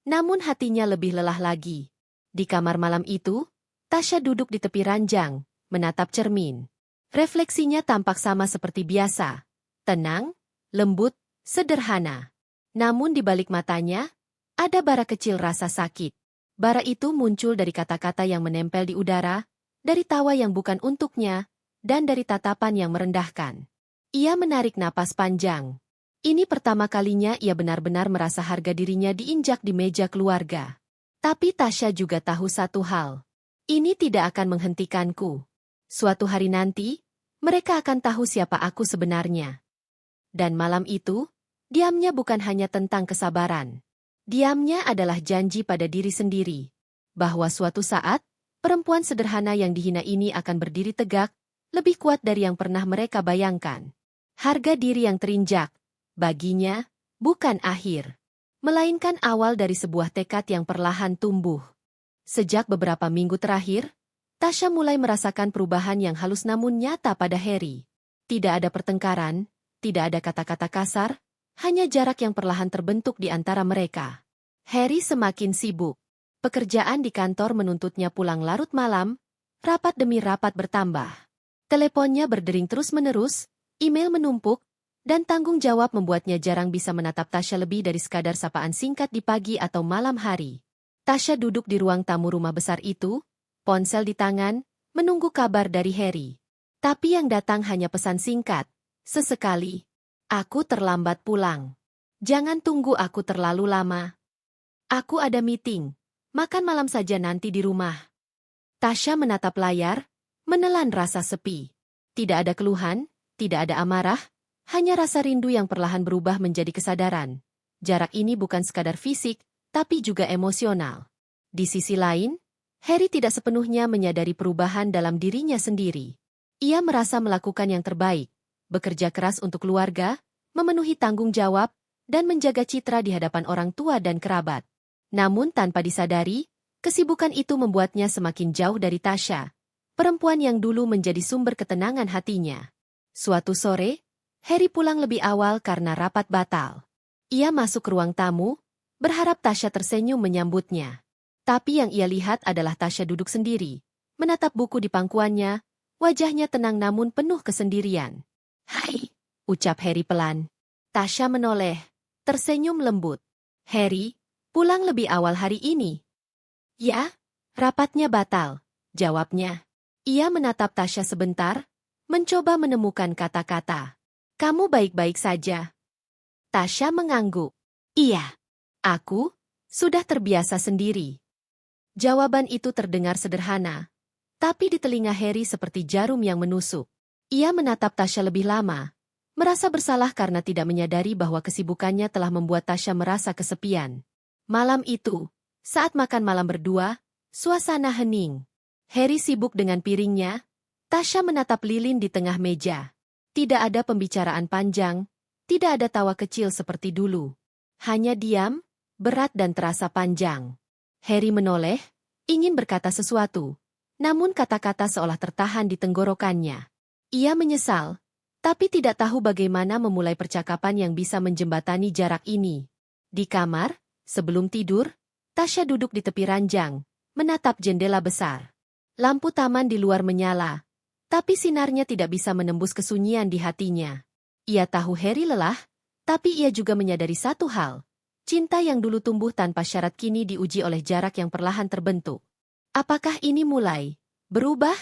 namun hatinya lebih lelah lagi. Di kamar malam itu, Tasya duduk di tepi ranjang, menatap cermin. Refleksinya tampak sama seperti biasa. Tenang, lembut, sederhana. Namun di balik matanya, ada bara kecil rasa sakit. Bara itu muncul dari kata-kata yang menempel di udara, dari tawa yang bukan untuknya, dan dari tatapan yang merendahkan. Ia menarik napas panjang. Ini pertama kalinya ia benar-benar merasa harga dirinya diinjak di meja keluarga. Tapi Tasya juga tahu satu hal. Ini tidak akan menghentikanku. Suatu hari nanti, mereka akan tahu siapa aku sebenarnya. Dan malam itu, diamnya bukan hanya tentang kesabaran. Diamnya adalah janji pada diri sendiri. Bahwa suatu saat, perempuan sederhana yang dihina ini akan berdiri tegak, lebih kuat dari yang pernah mereka bayangkan. Harga diri yang terinjak, baginya, bukan akhir. Melainkan awal dari sebuah tekad yang perlahan tumbuh. Sejak beberapa minggu terakhir, Tasya mulai merasakan perubahan yang halus namun nyata pada Harry. Tidak ada pertengkaran, tidak ada kata-kata kasar, hanya jarak yang perlahan terbentuk di antara mereka. Harry semakin sibuk. Pekerjaan di kantor menuntutnya pulang larut malam, rapat demi rapat bertambah. Teleponnya berdering terus-menerus, email menumpuk, dan tanggung jawab membuatnya jarang bisa menatap Tasya lebih dari sekadar sapaan singkat di pagi atau malam hari. Tasya duduk di ruang tamu rumah besar itu, ponsel di tangan, menunggu kabar dari Harry. Tapi yang datang hanya pesan singkat, sesekali. Aku terlambat pulang. Jangan tunggu aku terlalu lama. Aku ada meeting. Makan malam saja nanti di rumah. Tasya menatap layar, menelan rasa sepi. Tidak ada keluhan, tidak ada amarah, hanya rasa rindu yang perlahan berubah menjadi kesadaran. Jarak ini bukan sekadar fisik, tapi juga emosional. Di sisi lain, Harry tidak sepenuhnya menyadari perubahan dalam dirinya sendiri. Ia merasa melakukan yang terbaik, bekerja keras untuk keluarga, memenuhi tanggung jawab, dan menjaga citra di hadapan orang tua dan kerabat. Namun tanpa disadari, kesibukan itu membuatnya semakin jauh dari Tasya, perempuan yang dulu menjadi sumber ketenangan hatinya. Suatu sore, Harry pulang lebih awal karena rapat batal. Ia masuk ke ruang tamu, berharap Tasya tersenyum menyambutnya. Tapi yang ia lihat adalah Tasya duduk sendiri, menatap buku di pangkuannya, wajahnya tenang namun penuh kesendirian. "Hai," ucap Harry pelan. Tasya menoleh, tersenyum lembut. "Harry, pulang lebih awal hari ini?" "Ya, rapatnya batal," jawabnya. Ia menatap Tasya sebentar, mencoba menemukan kata-kata. "Kamu baik-baik saja?" Tasya mengangguk. "Iya, aku sudah terbiasa sendiri." Jawaban itu terdengar sederhana, tapi di telinga Harry seperti jarum yang menusuk. Ia menatap Tasya lebih lama, merasa bersalah karena tidak menyadari bahwa kesibukannya telah membuat Tasya merasa kesepian. Malam itu, saat makan malam berdua, suasana hening. Harry sibuk dengan piringnya, Tasya menatap lilin di tengah meja. Tidak ada pembicaraan panjang, tidak ada tawa kecil seperti dulu. Hanya diam, berat dan terasa panjang. Harry menoleh, ingin berkata sesuatu, namun kata-kata seolah tertahan di tenggorokannya. Ia menyesal, tapi tidak tahu bagaimana memulai percakapan yang bisa menjembatani jarak ini. Di kamar, sebelum tidur, Tasya duduk di tepi ranjang, menatap jendela besar. Lampu taman di luar menyala, tapi sinarnya tidak bisa menembus kesunyian di hatinya. Ia tahu Harry lelah, tapi ia juga menyadari satu hal. Cinta yang dulu tumbuh tanpa syarat kini diuji oleh jarak yang perlahan terbentuk. Apakah ini mulai berubah?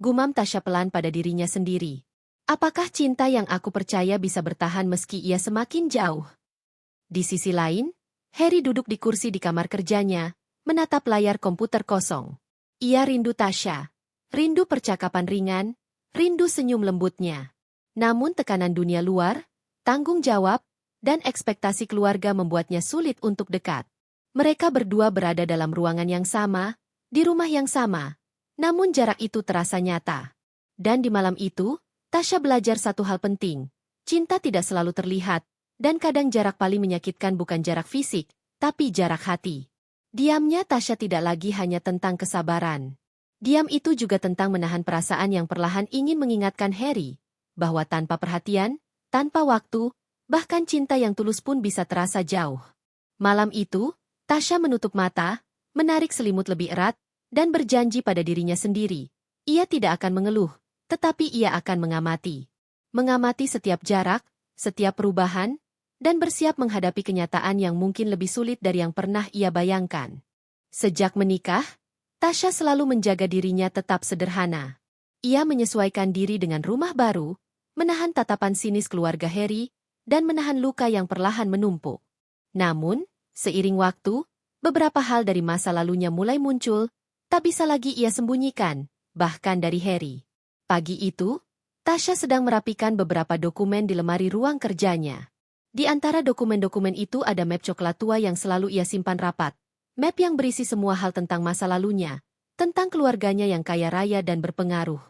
Gumam Tasya pelan pada dirinya sendiri. Apakah cinta yang aku percaya bisa bertahan meski ia semakin jauh? Di sisi lain, Harry duduk di kursi di kamar kerjanya, menatap layar komputer kosong. Ia rindu Tasya, rindu percakapan ringan, rindu senyum lembutnya. Namun tekanan dunia luar, tanggung jawab, dan ekspektasi keluarga membuatnya sulit untuk dekat. Mereka berdua berada dalam ruangan yang sama, di rumah yang sama, namun jarak itu terasa nyata. Dan di malam itu, Tasya belajar satu hal penting. Cinta tidak selalu terlihat, dan kadang jarak paling menyakitkan bukan jarak fisik, tapi jarak hati. Diamnya Tasya tidak lagi hanya tentang kesabaran. Diam itu juga tentang menahan perasaan yang perlahan ingin mengingatkan Harry, bahwa tanpa perhatian, tanpa waktu, bahkan cinta yang tulus pun bisa terasa jauh. Malam itu, Tasya menutup mata, menarik selimut lebih erat, dan berjanji pada dirinya sendiri. Ia tidak akan mengeluh, tetapi ia akan mengamati. Mengamati setiap jarak, setiap perubahan, dan bersiap menghadapi kenyataan yang mungkin lebih sulit dari yang pernah ia bayangkan. Sejak menikah, Tasya selalu menjaga dirinya tetap sederhana. Ia menyesuaikan diri dengan rumah baru, menahan tatapan sinis keluarga Harry, dan menahan luka yang perlahan menumpuk. Namun, seiring waktu, beberapa hal dari masa lalunya mulai muncul, tak bisa lagi ia sembunyikan, bahkan dari Harry. Pagi itu, Tasha sedang merapikan beberapa dokumen di lemari ruang kerjanya. Di antara dokumen-dokumen itu ada map coklat tua yang selalu ia simpan rapat. Map yang berisi semua hal tentang masa lalunya, tentang keluarganya yang kaya raya dan berpengaruh.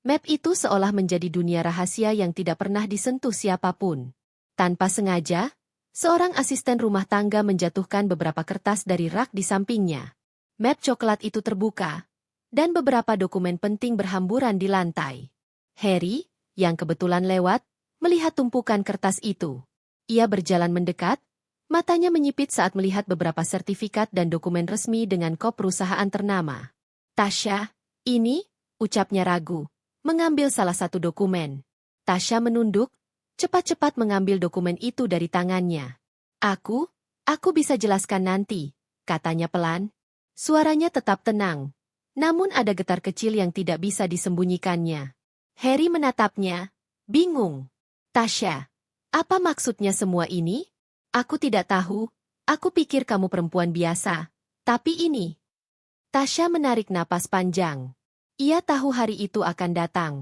Map itu seolah menjadi dunia rahasia yang tidak pernah disentuh siapapun. Tanpa sengaja, seorang asisten rumah tangga menjatuhkan beberapa kertas dari rak di sampingnya. Map coklat itu terbuka, dan beberapa dokumen penting berhamburan di lantai. Harry, yang kebetulan lewat, melihat tumpukan kertas itu. Ia berjalan mendekat, matanya menyipit saat melihat beberapa sertifikat dan dokumen resmi dengan kop perusahaan ternama. Tasha, ini, ucapnya ragu, mengambil salah satu dokumen. Tasha menunduk, cepat-cepat mengambil dokumen itu dari tangannya. Aku bisa jelaskan nanti, katanya pelan. Suaranya tetap tenang, namun ada getar kecil yang tidak bisa disembunyikannya. Harry menatapnya, bingung. Tasha, apa maksudnya semua ini? Aku tidak tahu, aku pikir kamu perempuan biasa, tapi ini. Tasha menarik napas panjang. Ia tahu hari itu akan datang.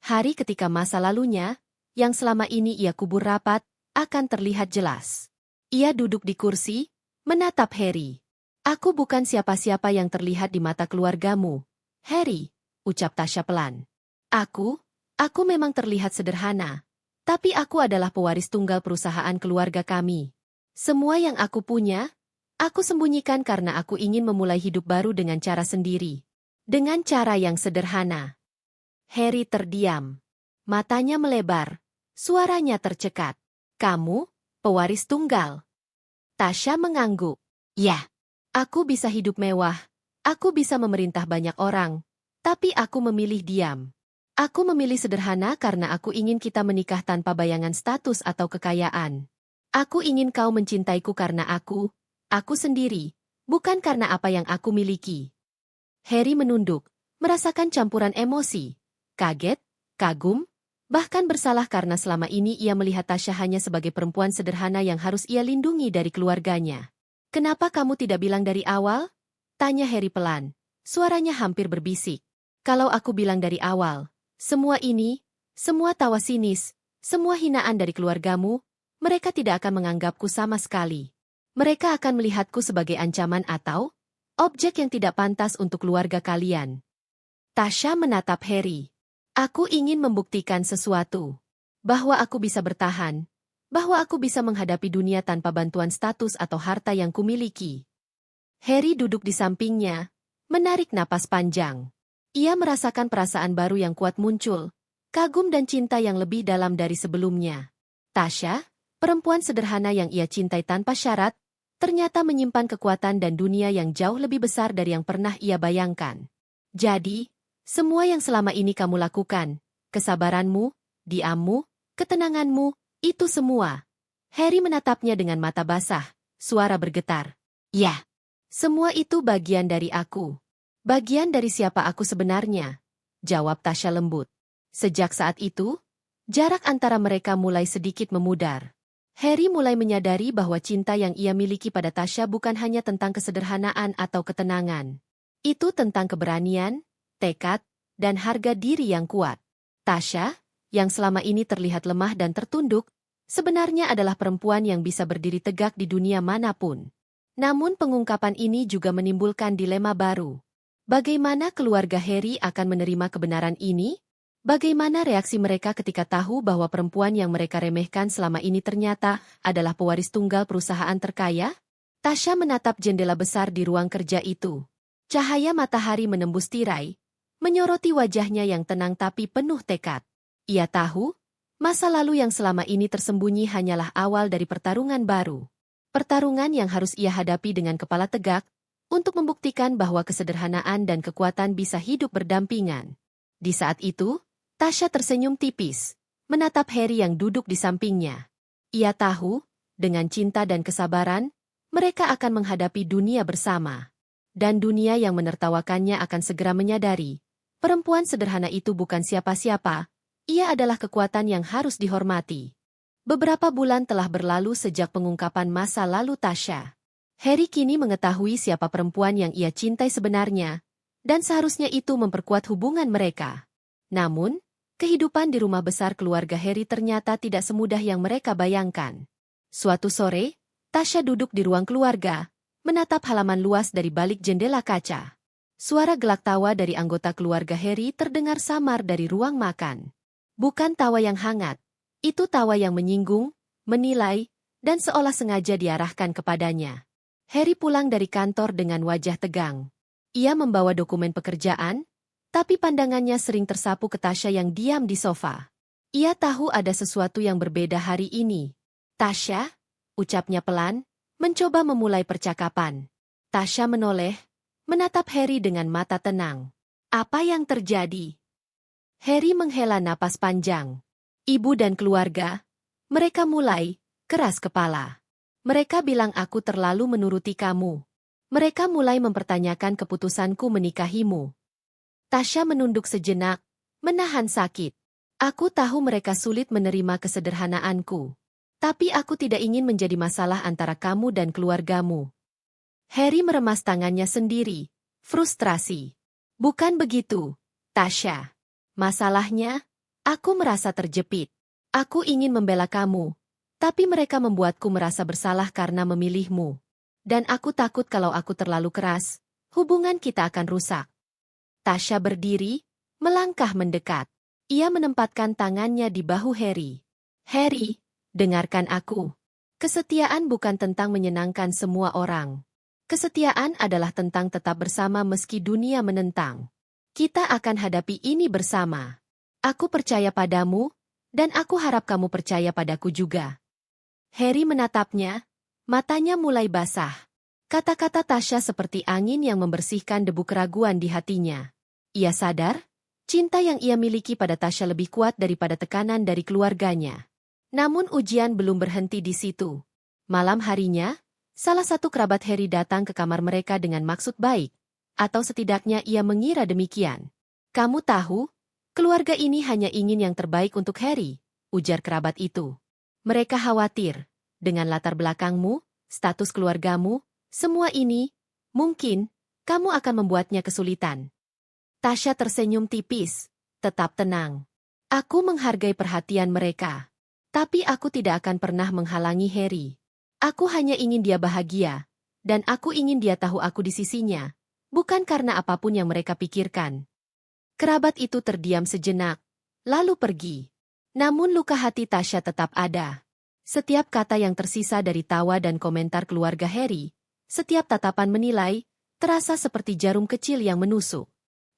Hari ketika masa lalunya, yang selama ini ia kubur rapat, akan terlihat jelas. Ia duduk di kursi, menatap Harry. Aku bukan siapa-siapa yang terlihat di mata keluargamu, Harry, ucap Tasha pelan. Aku memang terlihat sederhana. Tapi aku adalah pewaris tunggal perusahaan keluarga kami. Semua yang aku punya, aku sembunyikan karena aku ingin memulai hidup baru dengan cara sendiri. Dengan cara yang sederhana. Harry terdiam. Matanya melebar. Suaranya tercekat. Kamu, pewaris tunggal. Tasha mengangguk. Ya, aku bisa hidup mewah. Aku bisa memerintah banyak orang. Tapi aku memilih diam. Aku memilih sederhana karena aku ingin kita menikah tanpa bayangan status atau kekayaan. Aku ingin kau mencintaiku karena aku sendiri, bukan karena apa yang aku miliki. Harry menunduk, merasakan campuran emosi, kaget, kagum, bahkan bersalah karena selama ini ia melihat Tasha hanya sebagai perempuan sederhana yang harus ia lindungi dari keluarganya. Kenapa kamu tidak bilang dari awal? Tanya Harry pelan, suaranya hampir berbisik. Kalau aku bilang dari awal, semua ini, semua tawa sinis, semua hinaan dari keluargamu, mereka tidak akan menganggapku sama sekali. Mereka akan melihatku sebagai ancaman atau objek yang tidak pantas untuk keluarga kalian. Tasha menatap Harry. Aku ingin membuktikan sesuatu. Bahwa aku bisa bertahan. Bahwa aku bisa menghadapi dunia tanpa bantuan status atau harta yang kumiliki. Harry duduk di sampingnya, menarik napas panjang. Ia merasakan perasaan baru yang kuat muncul, kagum dan cinta yang lebih dalam dari sebelumnya. Tasha, perempuan sederhana yang ia cintai tanpa syarat, ternyata menyimpan kekuatan dan dunia yang jauh lebih besar dari yang pernah ia bayangkan. Jadi, semua yang selama ini kamu lakukan, kesabaranmu, diammu, ketenanganmu, itu semua. Harry menatapnya dengan mata basah, suara bergetar. Ya, semua itu bagian dari aku. Bagian dari siapa aku sebenarnya, jawab Tasha lembut. Sejak saat itu, jarak antara mereka mulai sedikit memudar. Harry mulai menyadari bahwa cinta yang ia miliki pada Tasha bukan hanya tentang kesederhanaan atau ketenangan. Itu tentang keberanian, tekad, dan harga diri yang kuat. Tasha, yang selama ini terlihat lemah dan tertunduk, sebenarnya adalah perempuan yang bisa berdiri tegak di dunia manapun. Namun pengungkapan ini juga menimbulkan dilema baru. Bagaimana keluarga Harry akan menerima kebenaran ini? Bagaimana reaksi mereka ketika tahu bahwa perempuan yang mereka remehkan selama ini ternyata adalah pewaris tunggal perusahaan terkaya? Tasha menatap jendela besar di ruang kerja itu. Cahaya matahari menembus tirai, menyoroti wajahnya yang tenang tapi penuh tekad. Ia tahu, masa lalu yang selama ini tersembunyi hanyalah awal dari pertarungan baru. Pertarungan yang harus ia hadapi dengan kepala tegak, untuk membuktikan bahwa kesederhanaan dan kekuatan bisa hidup berdampingan. Di saat itu, Tasha tersenyum tipis, menatap Harry yang duduk di sampingnya. Ia tahu, dengan cinta dan kesabaran, mereka akan menghadapi dunia bersama. Dan dunia yang menertawakannya akan segera menyadari, perempuan sederhana itu bukan siapa-siapa, Ia adalah kekuatan yang harus dihormati. Beberapa bulan telah berlalu sejak pengungkapan masa lalu Tasha. Harry kini mengetahui siapa perempuan yang ia cintai sebenarnya, dan seharusnya itu memperkuat hubungan mereka. Namun, kehidupan di rumah besar keluarga Harry ternyata tidak semudah yang mereka bayangkan. Suatu sore, Tasha duduk di ruang keluarga, menatap halaman luas dari balik jendela kaca. Suara gelak tawa dari anggota keluarga Harry terdengar samar dari ruang makan. Bukan tawa yang hangat, itu tawa yang menyinggung, menilai, dan seolah sengaja diarahkan kepadanya. Harry pulang dari kantor dengan wajah tegang. Ia membawa dokumen pekerjaan, tapi pandangannya sering tersapu ke Tasha yang diam di sofa. Ia tahu ada sesuatu yang berbeda hari ini. Tasha, ucapnya pelan, mencoba memulai percakapan. Tasha menoleh, menatap Harry dengan mata tenang. Apa yang terjadi? Harry menghela napas panjang. Ibu dan keluarga, mereka mulai keras kepala. Mereka bilang aku terlalu menuruti kamu. Mereka mulai mempertanyakan keputusanku menikahimu. Tasha menunduk sejenak, menahan sakit. Aku tahu mereka sulit menerima kesederhanaanku. Tapi aku tidak ingin menjadi masalah antara kamu dan keluargamu. Harry meremas tangannya sendiri, frustrasi. Bukan begitu, Tasha. Masalahnya, aku merasa terjepit. Aku ingin membela kamu, tapi mereka membuatku merasa bersalah karena memilihmu. Dan aku takut kalau aku terlalu keras, hubungan kita akan rusak. Tasha berdiri, melangkah mendekat. Ia menempatkan tangannya di bahu Harry. Harry, dengarkan aku. Kesetiaan bukan tentang menyenangkan semua orang. Kesetiaan adalah tentang tetap bersama meski dunia menentang. Kita akan hadapi ini bersama. Aku percaya padamu, dan aku harap kamu percaya padaku juga. Harry menatapnya, matanya mulai basah. Kata-kata Tasha seperti angin yang membersihkan debu keraguan di hatinya. Ia sadar, cinta yang ia miliki pada Tasha lebih kuat daripada tekanan dari keluarganya. Namun ujian belum berhenti di situ. Malam harinya, salah satu kerabat Harry datang ke kamar mereka dengan maksud baik, atau setidaknya ia mengira demikian. Kamu tahu, keluarga ini hanya ingin yang terbaik untuk Harry, ujar kerabat itu. Mereka khawatir, dengan latar belakangmu, status keluargamu, semua ini, mungkin, kamu akan membuatnya kesulitan. Tasha tersenyum tipis, tetap tenang. Aku menghargai perhatian mereka. Tapi aku tidak akan pernah menghalangi Harry. Aku hanya ingin dia bahagia, dan aku ingin dia tahu aku di sisinya, bukan karena apapun yang mereka pikirkan. Kerabat itu terdiam sejenak, lalu pergi. Namun luka hati Tasha tetap ada. Setiap kata yang tersisa dari tawa dan komentar keluarga Harry, setiap tatapan menilai, terasa seperti jarum kecil yang menusuk.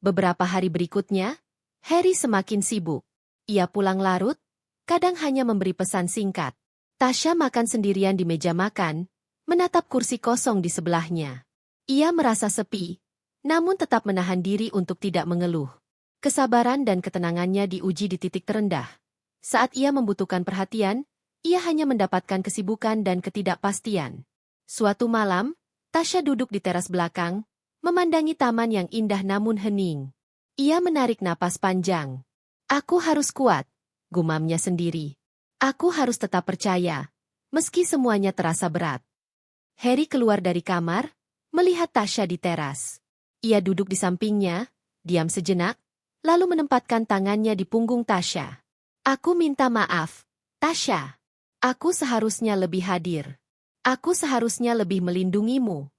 Beberapa hari berikutnya, Harry semakin sibuk. Ia pulang larut, kadang hanya memberi pesan singkat. Tasha makan sendirian di meja makan, menatap kursi kosong di sebelahnya. Ia merasa sepi, namun tetap menahan diri untuk tidak mengeluh. Kesabaran dan ketenangannya diuji di titik terendah. Saat ia membutuhkan perhatian, ia hanya mendapatkan kesibukan dan ketidakpastian. Suatu malam, Tasha duduk di teras belakang, memandangi taman yang indah namun hening. Ia menarik napas panjang. Aku harus kuat, gumamnya sendiri. Aku harus tetap percaya, meski semuanya terasa berat. Harry keluar dari kamar, melihat Tasha di teras. Ia duduk di sampingnya, diam sejenak, lalu menempatkan tangannya di punggung Tasha. Aku minta maaf, Tasha. Aku seharusnya lebih hadir. Aku seharusnya lebih melindungimu.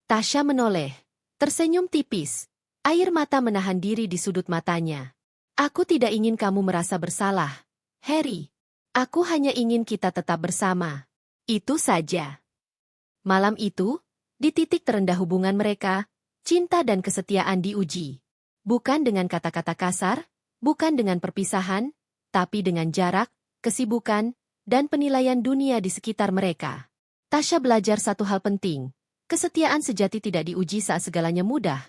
Tasha menoleh, tersenyum tipis, air mata menahan diri di sudut matanya. Aku tidak ingin kamu merasa bersalah, Harry. Aku hanya ingin kita tetap bersama. Itu saja. Malam itu, di titik terendah hubungan mereka, cinta dan kesetiaan diuji. Bukan dengan kata-kata kasar, bukan dengan perpisahan, tapi dengan jarak, kesibukan, dan penilaian dunia di sekitar mereka. Tasha belajar satu hal penting. Kesetiaan sejati tidak diuji saat segalanya mudah.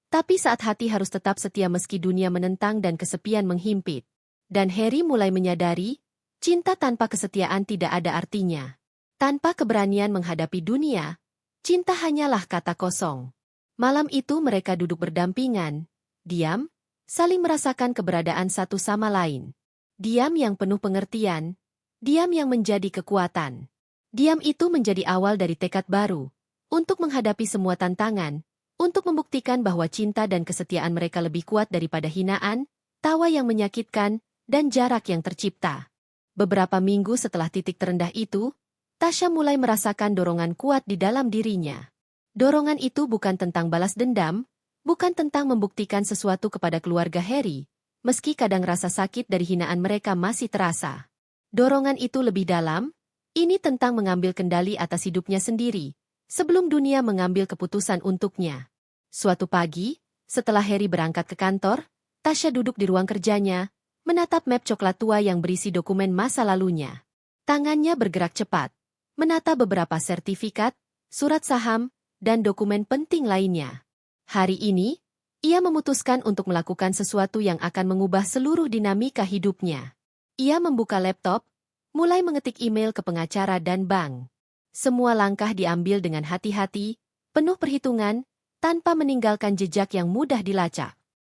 Tapi saat hati harus tetap setia meski dunia menentang dan kesepian menghimpit. Dan Harry mulai menyadari, cinta tanpa kesetiaan tidak ada artinya. Tanpa keberanian menghadapi dunia, cinta hanyalah kata kosong. Malam itu mereka duduk berdampingan, diam, saling merasakan keberadaan satu sama lain. Diam yang penuh pengertian, diam yang menjadi kekuatan. Diam itu menjadi awal dari tekad baru, untuk menghadapi semua tantangan, untuk membuktikan bahwa cinta dan kesetiaan mereka lebih kuat daripada hinaan, tawa yang menyakitkan, dan jarak yang tercipta. Beberapa minggu setelah titik terendah itu, Tasya mulai merasakan dorongan kuat di dalam dirinya. Dorongan itu bukan tentang balas dendam, bukan tentang membuktikan sesuatu kepada keluarga Harry, meski kadang rasa sakit dari hinaan mereka masih terasa. Dorongan itu lebih dalam, ini tentang mengambil kendali atas hidupnya sendiri, sebelum dunia mengambil keputusan untuknya. Suatu pagi, setelah Harry berangkat ke kantor, Tasya duduk di ruang kerjanya, menatap map coklat tua yang berisi dokumen masa lalunya. Tangannya bergerak cepat, menata beberapa sertifikat, surat saham, dan dokumen penting lainnya. Hari ini, ia memutuskan untuk melakukan sesuatu yang akan mengubah seluruh dinamika hidupnya. Ia membuka laptop, mulai mengetik email ke pengacara dan bank. Semua langkah diambil dengan hati-hati, penuh perhitungan, tanpa meninggalkan jejak yang mudah dilacak.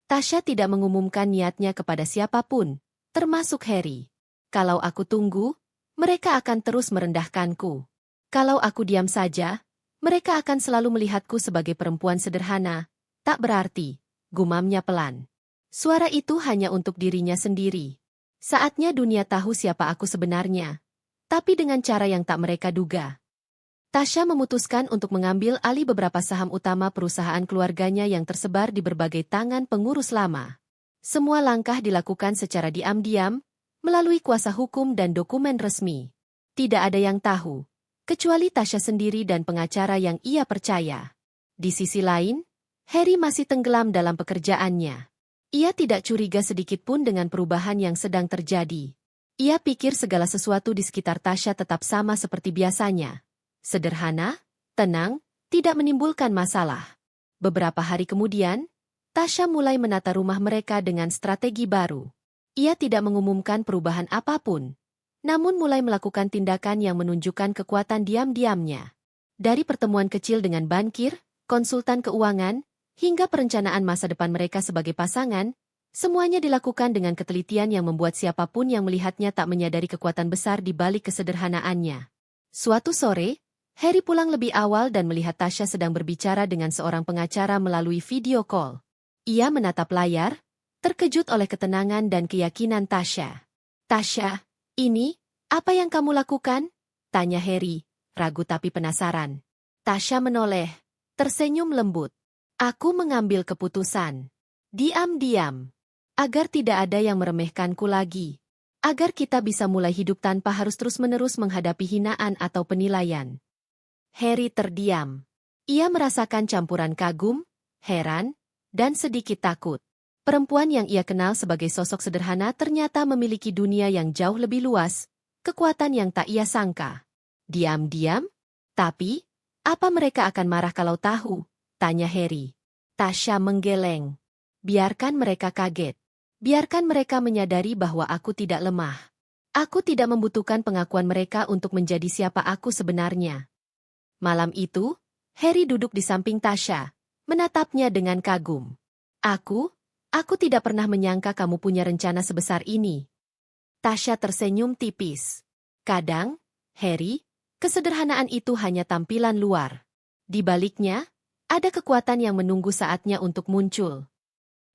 Tasya tidak mengumumkan niatnya kepada siapapun, termasuk Harry. Kalau aku tunggu, mereka akan terus merendahkanku. Kalau aku diam saja, mereka akan selalu melihatku sebagai perempuan sederhana, tak berarti, gumamnya pelan. Suara itu hanya untuk dirinya sendiri. Saatnya dunia tahu siapa aku sebenarnya, tapi dengan cara yang tak mereka duga. Tasya memutuskan untuk mengambil alih beberapa saham utama perusahaan keluarganya yang tersebar di berbagai tangan pengurus lama. Semua langkah dilakukan secara diam-diam, melalui kuasa hukum dan dokumen resmi. Tidak ada yang tahu, kecuali Tasya sendiri dan pengacara yang ia percaya. Di sisi lain, Harry masih tenggelam dalam pekerjaannya. Ia tidak curiga sedikitpun dengan perubahan yang sedang terjadi. Ia pikir segala sesuatu di sekitar Tasya tetap sama seperti biasanya. Sederhana, tenang, tidak menimbulkan masalah. Beberapa hari kemudian, Tasya mulai menata rumah mereka dengan strategi baru. Ia tidak mengumumkan perubahan apapun, namun mulai melakukan tindakan yang menunjukkan kekuatan diam-diamnya. Dari pertemuan kecil dengan bankir, konsultan keuangan, hingga perencanaan masa depan mereka sebagai pasangan, semuanya dilakukan dengan ketelitian yang membuat siapapun yang melihatnya tak menyadari kekuatan besar di balik kesederhanaannya. Suatu sore, Harry pulang lebih awal dan melihat Tasya sedang berbicara dengan seorang pengacara melalui video call. Ia menatap layar, terkejut oleh ketenangan dan keyakinan Tasya. "Tasya, ini, apa yang kamu lakukan?" tanya Harry, ragu tapi penasaran. Tasya menoleh, tersenyum lembut. "Aku mengambil keputusan. Diam-diam. Agar tidak ada yang meremehkanku lagi. Agar kita bisa mulai hidup tanpa harus terus-menerus menghadapi hinaan atau penilaian." Harry terdiam. Ia merasakan campuran kagum, heran, dan sedikit takut. Perempuan yang ia kenal sebagai sosok sederhana ternyata memiliki dunia yang jauh lebih luas, kekuatan yang tak ia sangka. Diam-diam? Tapi, apa mereka akan marah kalau tahu? Tanya Harry. Tasya menggeleng. Biarkan mereka kaget. Biarkan mereka menyadari bahwa aku tidak lemah. Aku tidak membutuhkan pengakuan mereka untuk menjadi siapa aku sebenarnya. Malam itu, Harry duduk di samping Tasya, menatapnya dengan kagum. Aku tidak pernah menyangka kamu punya rencana sebesar ini." Tasya tersenyum tipis. "Kadang, Harry, kesederhanaan itu hanya tampilan luar. Di baliknya, ada kekuatan yang menunggu saatnya untuk muncul."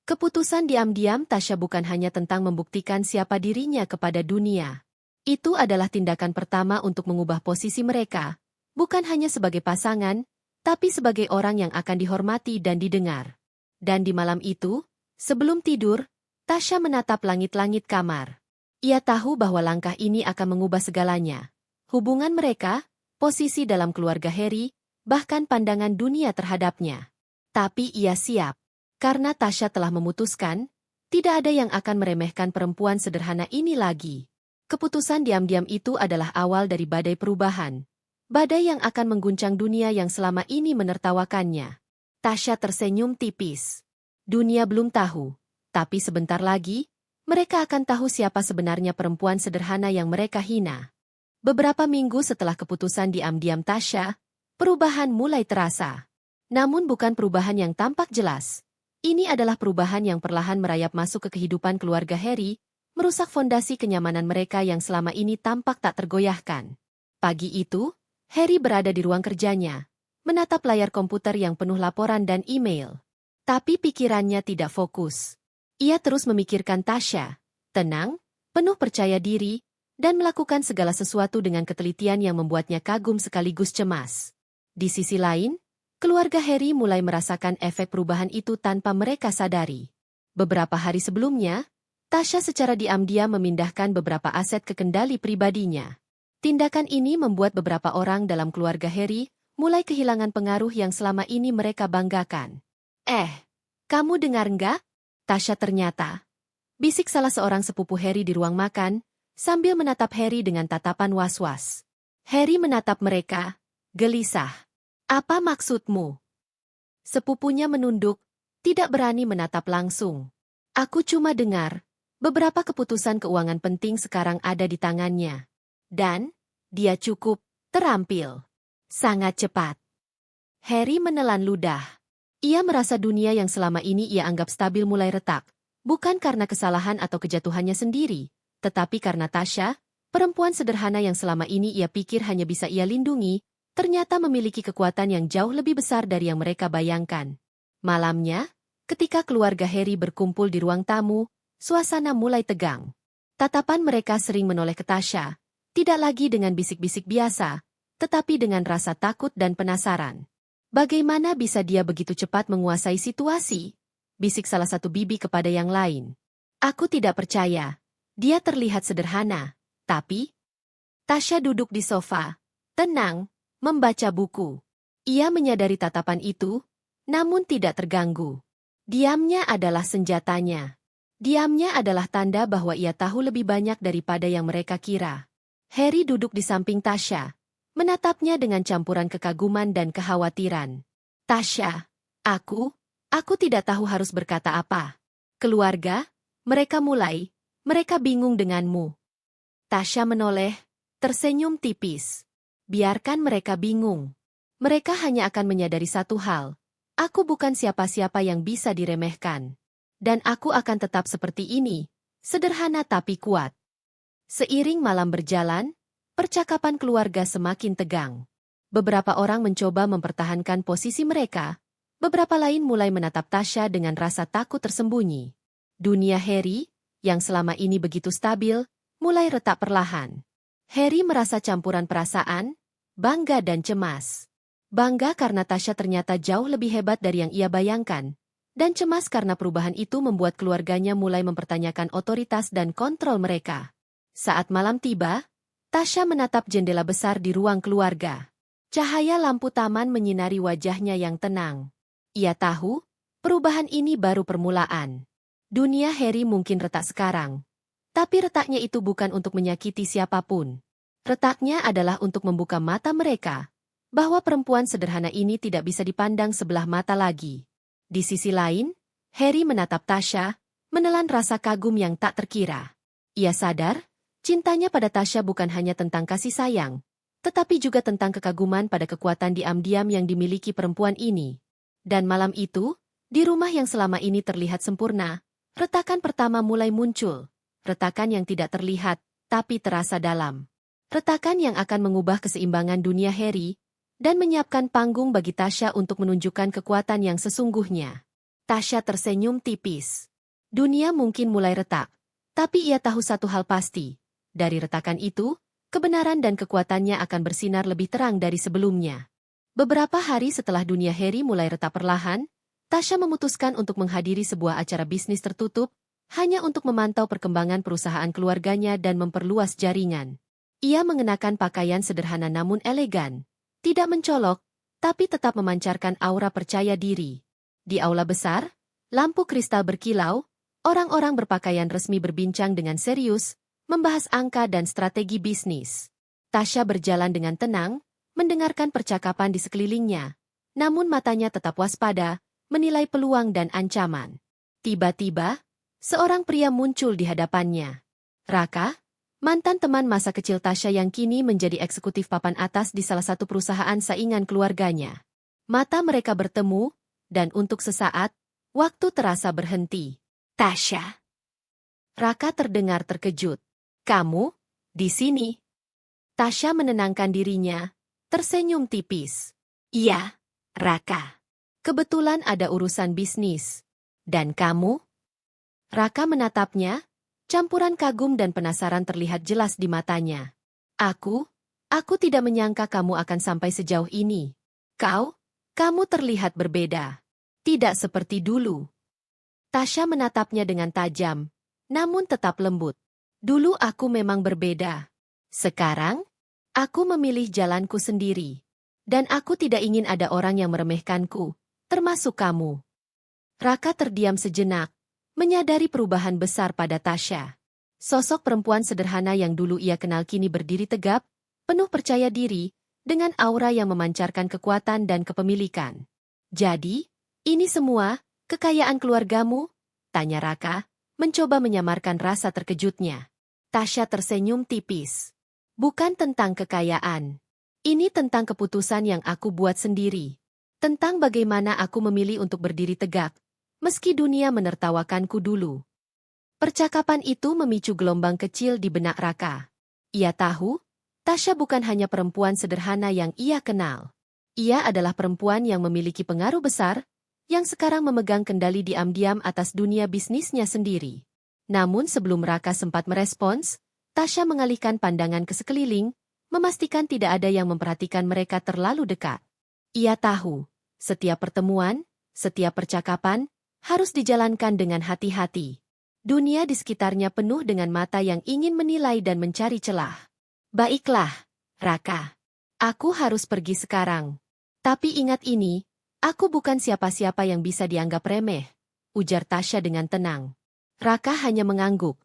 Keputusan diam-diam Tasya bukan hanya tentang membuktikan siapa dirinya kepada dunia. Itu adalah tindakan pertama untuk mengubah posisi mereka, bukan hanya sebagai pasangan, tapi sebagai orang yang akan dihormati dan didengar. Dan di malam itu, sebelum tidur, Tasya menatap langit-langit kamar. Ia tahu bahwa langkah ini akan mengubah segalanya. Hubungan mereka, posisi dalam keluarga Harry, bahkan pandangan dunia terhadapnya. Tapi ia siap. Karena Tasya telah memutuskan, tidak ada yang akan meremehkan perempuan sederhana ini lagi. Keputusan diam-diam itu adalah awal dari badai perubahan. Badai yang akan mengguncang dunia yang selama ini menertawakannya. Tasya tersenyum tipis. Dunia belum tahu, tapi sebentar lagi, mereka akan tahu siapa sebenarnya perempuan sederhana yang mereka hina. Beberapa minggu setelah keputusan diam-diam Tasya, perubahan mulai terasa. Namun bukan perubahan yang tampak jelas. Ini adalah perubahan yang perlahan merayap masuk ke kehidupan keluarga Harry, merusak fondasi kenyamanan mereka yang selama ini tampak tak tergoyahkan. Pagi itu, Harry berada di ruang kerjanya, menatap layar komputer yang penuh laporan dan email. Tapi pikirannya tidak fokus. Ia terus memikirkan Tasha, tenang, penuh percaya diri, dan melakukan segala sesuatu dengan ketelitian yang membuatnya kagum sekaligus cemas. Di sisi lain, keluarga Harry mulai merasakan efek perubahan itu tanpa mereka sadari. Beberapa hari sebelumnya, Tasha secara diam-diam memindahkan beberapa aset ke kendali pribadinya. Tindakan ini membuat beberapa orang dalam keluarga Harry mulai kehilangan pengaruh yang selama ini mereka banggakan. Kamu dengar nggak? Tasha ternyata. Bisik salah seorang sepupu Harry di ruang makan, sambil menatap Harry dengan tatapan was-was. Harry menatap mereka, gelisah. Apa maksudmu? Sepupunya menunduk, tidak berani menatap langsung. Aku cuma dengar, beberapa keputusan keuangan penting sekarang ada di tangannya. Dan, dia cukup terampil. Sangat cepat. Harry menelan ludah. Ia merasa dunia yang selama ini ia anggap stabil mulai retak, bukan karena kesalahan atau kejatuhannya sendiri, tetapi karena Tasha, perempuan sederhana yang selama ini ia pikir hanya bisa ia lindungi, ternyata memiliki kekuatan yang jauh lebih besar dari yang mereka bayangkan. Malamnya, ketika keluarga Harry berkumpul di ruang tamu, suasana mulai tegang. Tatapan mereka sering menoleh ke Tasha, tidak lagi dengan bisik-bisik biasa, tetapi dengan rasa takut dan penasaran. Bagaimana bisa dia begitu cepat menguasai situasi? Bisik salah satu bibi kepada yang lain. Aku tidak percaya. Dia terlihat sederhana, tapi... Tasha duduk di sofa, tenang, membaca buku. Ia menyadari tatapan itu, namun tidak terganggu. Diamnya adalah senjatanya. Diamnya adalah tanda bahwa ia tahu lebih banyak daripada yang mereka kira. Harry duduk di samping Tasha, menatapnya dengan campuran kekaguman dan kekhawatiran. Tasha, aku tidak tahu harus berkata apa. Keluarga, mereka bingung denganmu. Tasha menoleh, tersenyum tipis. Biarkan mereka bingung. Mereka hanya akan menyadari satu hal. Aku bukan siapa-siapa yang bisa diremehkan. Dan aku akan tetap seperti ini, sederhana tapi kuat. Seiring malam berjalan, percakapan keluarga semakin tegang. Beberapa orang mencoba mempertahankan posisi mereka, beberapa lain mulai menatap Tasha dengan rasa takut tersembunyi. Dunia Harry, yang selama ini begitu stabil, mulai retak perlahan. Harry merasa campuran perasaan, bangga dan cemas. Bangga karena Tasha ternyata jauh lebih hebat dari yang ia bayangkan, dan cemas karena perubahan itu membuat keluarganya mulai mempertanyakan otoritas dan kontrol mereka. Saat malam tiba, Tasha menatap jendela besar di ruang keluarga. Cahaya lampu taman menyinari wajahnya yang tenang. Ia tahu, perubahan ini baru permulaan. Dunia Harry mungkin retak sekarang. Tapi retaknya itu bukan untuk menyakiti siapapun. Retaknya adalah untuk membuka mata mereka, bahwa perempuan sederhana ini tidak bisa dipandang sebelah mata lagi. Di sisi lain, Harry menatap Tasha, menelan rasa kagum yang tak terkira. Ia sadar, cintanya pada Tasha bukan hanya tentang kasih sayang, tetapi juga tentang kekaguman pada kekuatan diam-diam yang dimiliki perempuan ini. Dan malam itu, di rumah yang selama ini terlihat sempurna, retakan pertama mulai muncul. Retakan yang tidak terlihat, tapi terasa dalam. Retakan yang akan mengubah keseimbangan dunia Harry, dan menyiapkan panggung bagi Tasha untuk menunjukkan kekuatan yang sesungguhnya. Tasha tersenyum tipis. Dunia mungkin mulai retak, tapi ia tahu satu hal pasti. Dari retakan itu, kebenaran dan kekuatannya akan bersinar lebih terang dari sebelumnya. Beberapa hari setelah dunia Harry mulai retak perlahan, Tasha memutuskan untuk menghadiri sebuah acara bisnis tertutup, hanya untuk memantau perkembangan perusahaan keluarganya dan memperluas jaringan. Ia mengenakan pakaian sederhana namun elegan, tidak mencolok, tapi tetap memancarkan aura percaya diri. Di aula besar, lampu kristal berkilau, orang-orang berpakaian resmi berbincang dengan serius, membahas angka dan strategi bisnis. Tasha berjalan dengan tenang, mendengarkan percakapan di sekelilingnya, namun matanya tetap waspada, menilai peluang dan ancaman. Tiba-tiba, seorang pria muncul di hadapannya. Raka, mantan teman masa kecil Tasha yang kini menjadi eksekutif papan atas di salah satu perusahaan saingan keluarganya. Mata mereka bertemu, dan untuk sesaat, waktu terasa berhenti. Tasha. Raka terdengar terkejut. Kamu? Di sini? Tasya menenangkan dirinya, tersenyum tipis. Iya, Raka. Kebetulan ada urusan bisnis. Dan kamu? Raka menatapnya, campuran kagum dan penasaran terlihat jelas di matanya. Aku tidak menyangka kamu akan sampai sejauh ini. Kamu terlihat berbeda. Tidak seperti dulu. Tasya menatapnya dengan tajam, namun tetap lembut. Dulu aku memang berbeda. Sekarang, aku memilih jalanku sendiri. Dan aku tidak ingin ada orang yang meremehkanku, termasuk kamu. Raka terdiam sejenak, menyadari perubahan besar pada Tasya. Sosok perempuan sederhana yang dulu ia kenal kini berdiri tegap, penuh percaya diri, dengan aura yang memancarkan kekuatan dan kepemilikan. Jadi, ini semua, kekayaan keluargamu? Tanya Raka, mencoba menyamarkan rasa terkejutnya. Tasya tersenyum tipis. Bukan tentang kekayaan. Ini tentang keputusan yang aku buat sendiri. Tentang bagaimana aku memilih untuk berdiri tegak, meski dunia menertawakanku dulu. Percakapan itu memicu gelombang kecil di benak Raka. Ia tahu, Tasya bukan hanya perempuan sederhana yang ia kenal. Ia adalah perempuan yang memiliki pengaruh besar, yang sekarang memegang kendali diam-diam atas dunia bisnisnya sendiri. Namun sebelum Raka sempat merespons, Tasya mengalihkan pandangan ke sekeliling, memastikan tidak ada yang memperhatikan mereka terlalu dekat. Ia tahu, setiap pertemuan, setiap percakapan, harus dijalankan dengan hati-hati. Dunia di sekitarnya penuh dengan mata yang ingin menilai dan mencari celah. Baiklah, Raka. Aku harus pergi sekarang. Tapi ingat ini, aku bukan siapa-siapa yang bisa dianggap remeh, ujar Tasya dengan tenang. Raka hanya mengangguk,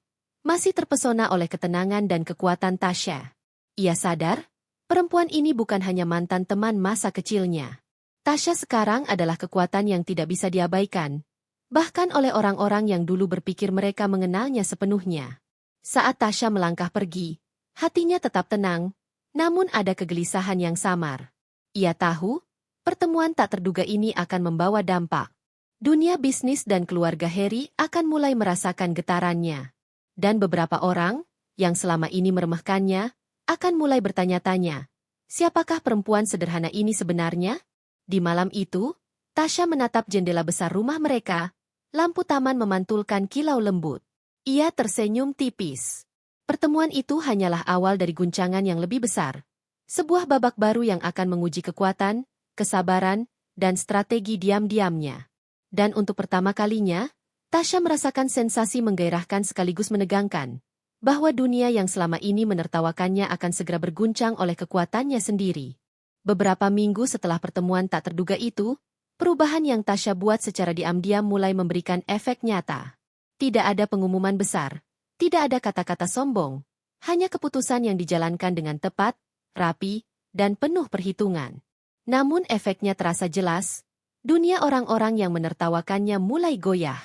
masih terpesona oleh ketenangan dan kekuatan Tasya. Ia sadar, perempuan ini bukan hanya mantan teman masa kecilnya. Tasya sekarang adalah kekuatan yang tidak bisa diabaikan, bahkan oleh orang-orang yang dulu berpikir mereka mengenalnya sepenuhnya. Saat Tasya melangkah pergi, hatinya tetap tenang, namun ada kegelisahan yang samar. Ia tahu, pertemuan tak terduga ini akan membawa dampak. Dunia bisnis dan keluarga Harry akan mulai merasakan getarannya. Dan beberapa orang, yang selama ini meremehkannya, akan mulai bertanya-tanya, siapakah perempuan sederhana ini sebenarnya? Di malam itu, Tasya menatap jendela besar rumah mereka, lampu taman memantulkan kilau lembut. Ia tersenyum tipis. Pertemuan itu hanyalah awal dari guncangan yang lebih besar. Sebuah babak baru yang akan menguji kekuatan, kesabaran, dan strategi diam-diamnya. Dan untuk pertama kalinya, Tasya merasakan sensasi menggairahkan sekaligus menegangkan, bahwa dunia yang selama ini menertawakannya akan segera berguncang oleh kekuatannya sendiri. Beberapa minggu setelah pertemuan tak terduga itu, perubahan yang Tasya buat secara diam-diam mulai memberikan efek nyata. Tidak ada pengumuman besar, tidak ada kata-kata sombong, hanya keputusan yang dijalankan dengan tepat, rapi, dan penuh perhitungan. Namun efeknya terasa jelas, dunia orang-orang yang menertawakannya mulai goyah.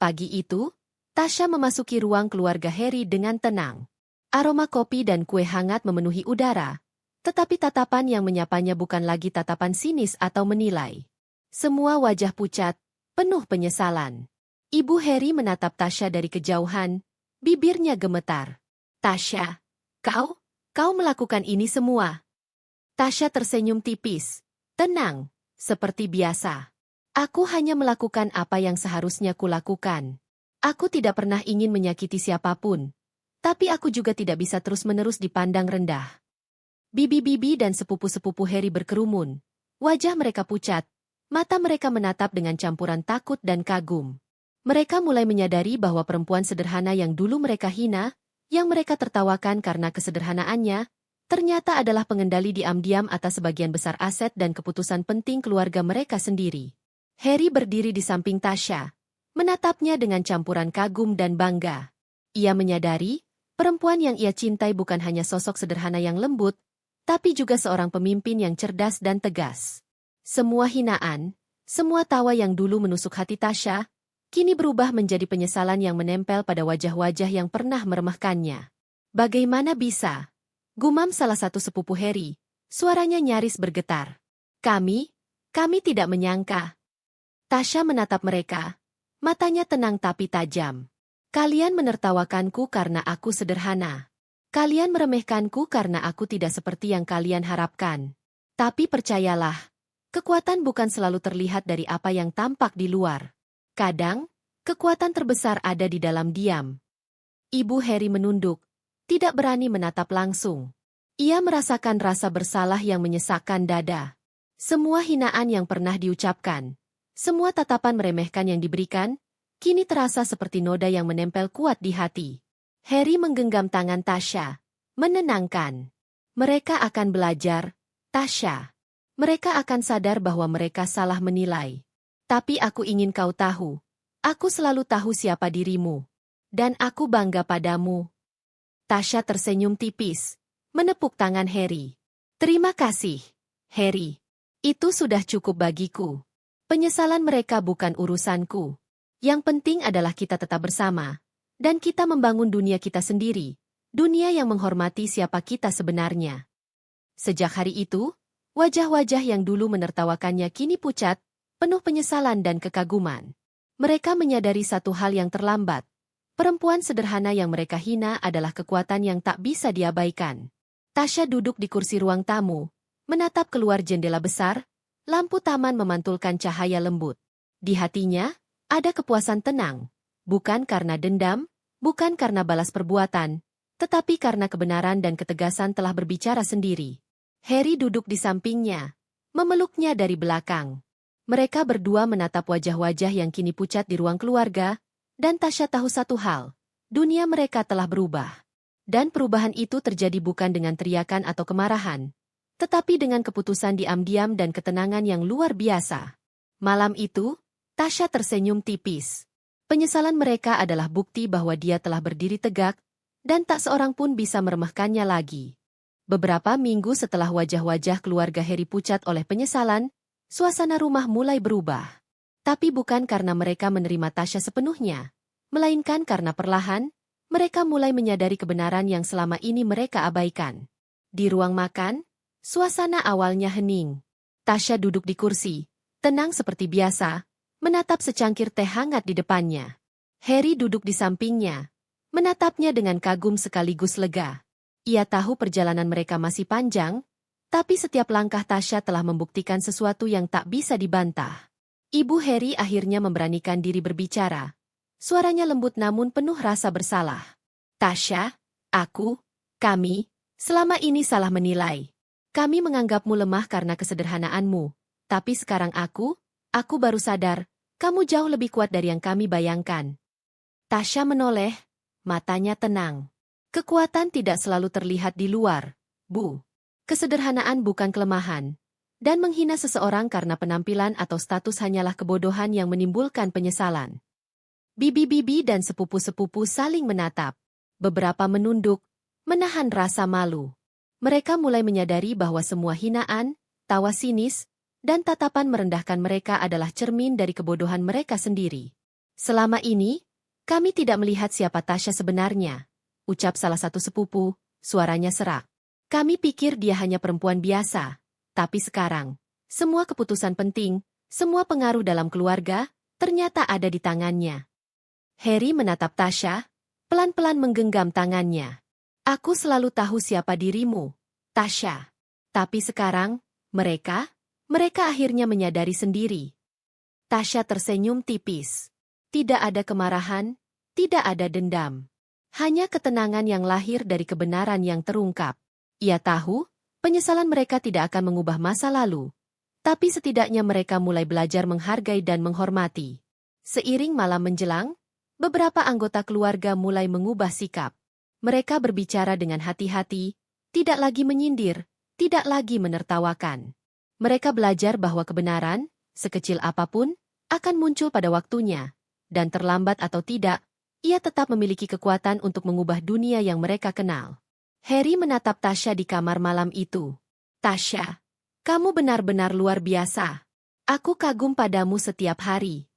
Pagi itu, Tasya memasuki ruang keluarga Harry dengan tenang. Aroma kopi dan kue hangat memenuhi udara, tetapi tatapan yang menyapanya bukan lagi tatapan sinis atau menilai. Semua wajah pucat, penuh penyesalan. Ibu Harry menatap Tasya dari kejauhan, bibirnya gemetar. Tasya, kau melakukan ini semua. Tasya tersenyum tipis, tenang, seperti biasa. Aku hanya melakukan apa yang seharusnya kulakukan. Aku tidak pernah ingin menyakiti siapapun, tapi aku juga tidak bisa terus-menerus dipandang rendah. Bibi-bibi dan sepupu-sepupu Harry berkerumun. Wajah mereka pucat, mata mereka menatap dengan campuran takut dan kagum. Mereka mulai menyadari bahwa perempuan sederhana yang dulu mereka hina, yang mereka tertawakan karena kesederhanaannya, ternyata adalah pengendali diam-diam atas sebagian besar aset dan keputusan penting keluarga mereka sendiri. Harry berdiri di samping Tasya, menatapnya dengan campuran kagum dan bangga. Ia menyadari, perempuan yang ia cintai bukan hanya sosok sederhana yang lembut, tapi juga seorang pemimpin yang cerdas dan tegas. Semua hinaan, semua tawa yang dulu menusuk hati Tasya, kini berubah menjadi penyesalan yang menempel pada wajah-wajah yang pernah meremehkannya. Bagaimana bisa? Gumam salah satu sepupu Harry, suaranya nyaris bergetar. Kami tidak menyangka. Tasya menatap mereka, matanya tenang tapi tajam. Kalian menertawakanku karena aku sederhana. Kalian meremehkanku karena aku tidak seperti yang kalian harapkan. Tapi percayalah, kekuatan bukan selalu terlihat dari apa yang tampak di luar. Kadang, kekuatan terbesar ada di dalam diam. Ibu Harry menunduk, tidak berani menatap langsung. Ia merasakan rasa bersalah yang menyesakkan dada. Semua hinaan yang pernah diucapkan, semua tatapan meremehkan yang diberikan, kini terasa seperti noda yang menempel kuat di hati. Harry menggenggam tangan Tasha, menenangkan. Mereka akan belajar, Tasha. Mereka akan sadar bahwa mereka salah menilai. Tapi aku ingin kau tahu, aku selalu tahu siapa dirimu. Dan aku bangga padamu. Tasha tersenyum tipis, menepuk tangan Harry. Terima kasih, Harry. Itu sudah cukup bagiku. Penyesalan mereka bukan urusanku. Yang penting adalah kita tetap bersama. Dan kita membangun dunia kita sendiri. Dunia yang menghormati siapa kita sebenarnya. Sejak hari itu, wajah-wajah yang dulu menertawakannya kini pucat, penuh penyesalan dan kekaguman. Mereka menyadari satu hal yang terlambat. Perempuan sederhana yang mereka hina adalah kekuatan yang tak bisa diabaikan. Tasha duduk di kursi ruang tamu, menatap keluar jendela besar, lampu taman memantulkan cahaya lembut. Di hatinya, ada kepuasan tenang, bukan karena dendam, bukan karena balas perbuatan, tetapi karena kebenaran dan ketegasan telah berbicara sendiri. Harry duduk di sampingnya, memeluknya dari belakang. Mereka berdua menatap wajah-wajah yang kini pucat di ruang keluarga, dan Tasha tahu satu hal, dunia mereka telah berubah. Dan perubahan itu terjadi bukan dengan teriakan atau kemarahan, tetapi dengan keputusan diam-diam dan ketenangan yang luar biasa. Malam itu, Tasha tersenyum tipis. Penyesalan mereka adalah bukti bahwa dia telah berdiri tegak, dan tak seorang pun bisa meremehkannya lagi. Beberapa minggu setelah wajah-wajah keluarga Harry pucat oleh penyesalan, suasana rumah mulai berubah. Tapi bukan karena mereka menerima Tasha sepenuhnya, melainkan karena perlahan, mereka mulai menyadari kebenaran yang selama ini mereka abaikan. Di ruang makan, suasana awalnya hening. Tasha duduk di kursi, tenang seperti biasa, menatap secangkir teh hangat di depannya. Harry duduk di sampingnya, menatapnya dengan kagum sekaligus lega. Ia tahu perjalanan mereka masih panjang, tapi setiap langkah Tasha telah membuktikan sesuatu yang tak bisa dibantah. Ibu Harry akhirnya memberanikan diri berbicara. Suaranya lembut namun penuh rasa bersalah. Tasha, kami, selama ini salah menilai. Kami menganggapmu lemah karena kesederhanaanmu, tapi sekarang aku baru sadar, kamu jauh lebih kuat dari yang kami bayangkan. Tasha menoleh, matanya tenang. Kekuatan tidak selalu terlihat di luar, Bu. Kesederhanaan bukan kelemahan, dan menghina seseorang karena penampilan atau status hanyalah kebodohan yang menimbulkan penyesalan. Bibi-bibi dan sepupu-sepupu saling menatap. Beberapa menunduk, menahan rasa malu. Mereka mulai menyadari bahwa semua hinaan, tawa sinis, dan tatapan merendahkan mereka adalah cermin dari kebodohan mereka sendiri. Selama ini, kami tidak melihat siapa Tasha sebenarnya, ucap salah satu sepupu, suaranya serak. Kami pikir dia hanya perempuan biasa, tapi sekarang, semua keputusan penting, semua pengaruh dalam keluarga, ternyata ada di tangannya. Harry menatap Tasha, pelan-pelan menggenggam tangannya. Aku selalu tahu siapa dirimu, Tasha. Tapi sekarang, mereka akhirnya menyadari sendiri. Tasha tersenyum tipis. Tidak ada kemarahan, tidak ada dendam. Hanya ketenangan yang lahir dari kebenaran yang terungkap. Ia tahu, penyesalan mereka tidak akan mengubah masa lalu. Tapi setidaknya mereka mulai belajar menghargai dan menghormati. Seiring malam menjelang, beberapa anggota keluarga mulai mengubah sikap. Mereka berbicara dengan hati-hati, tidak lagi menyindir, tidak lagi menertawakan. Mereka belajar bahwa kebenaran, sekecil apapun, akan muncul pada waktunya, dan terlambat atau tidak, ia tetap memiliki kekuatan untuk mengubah dunia yang mereka kenal. Harry menatap Tasha di kamar malam itu. Tasha, kamu benar-benar luar biasa. Aku kagum padamu setiap hari.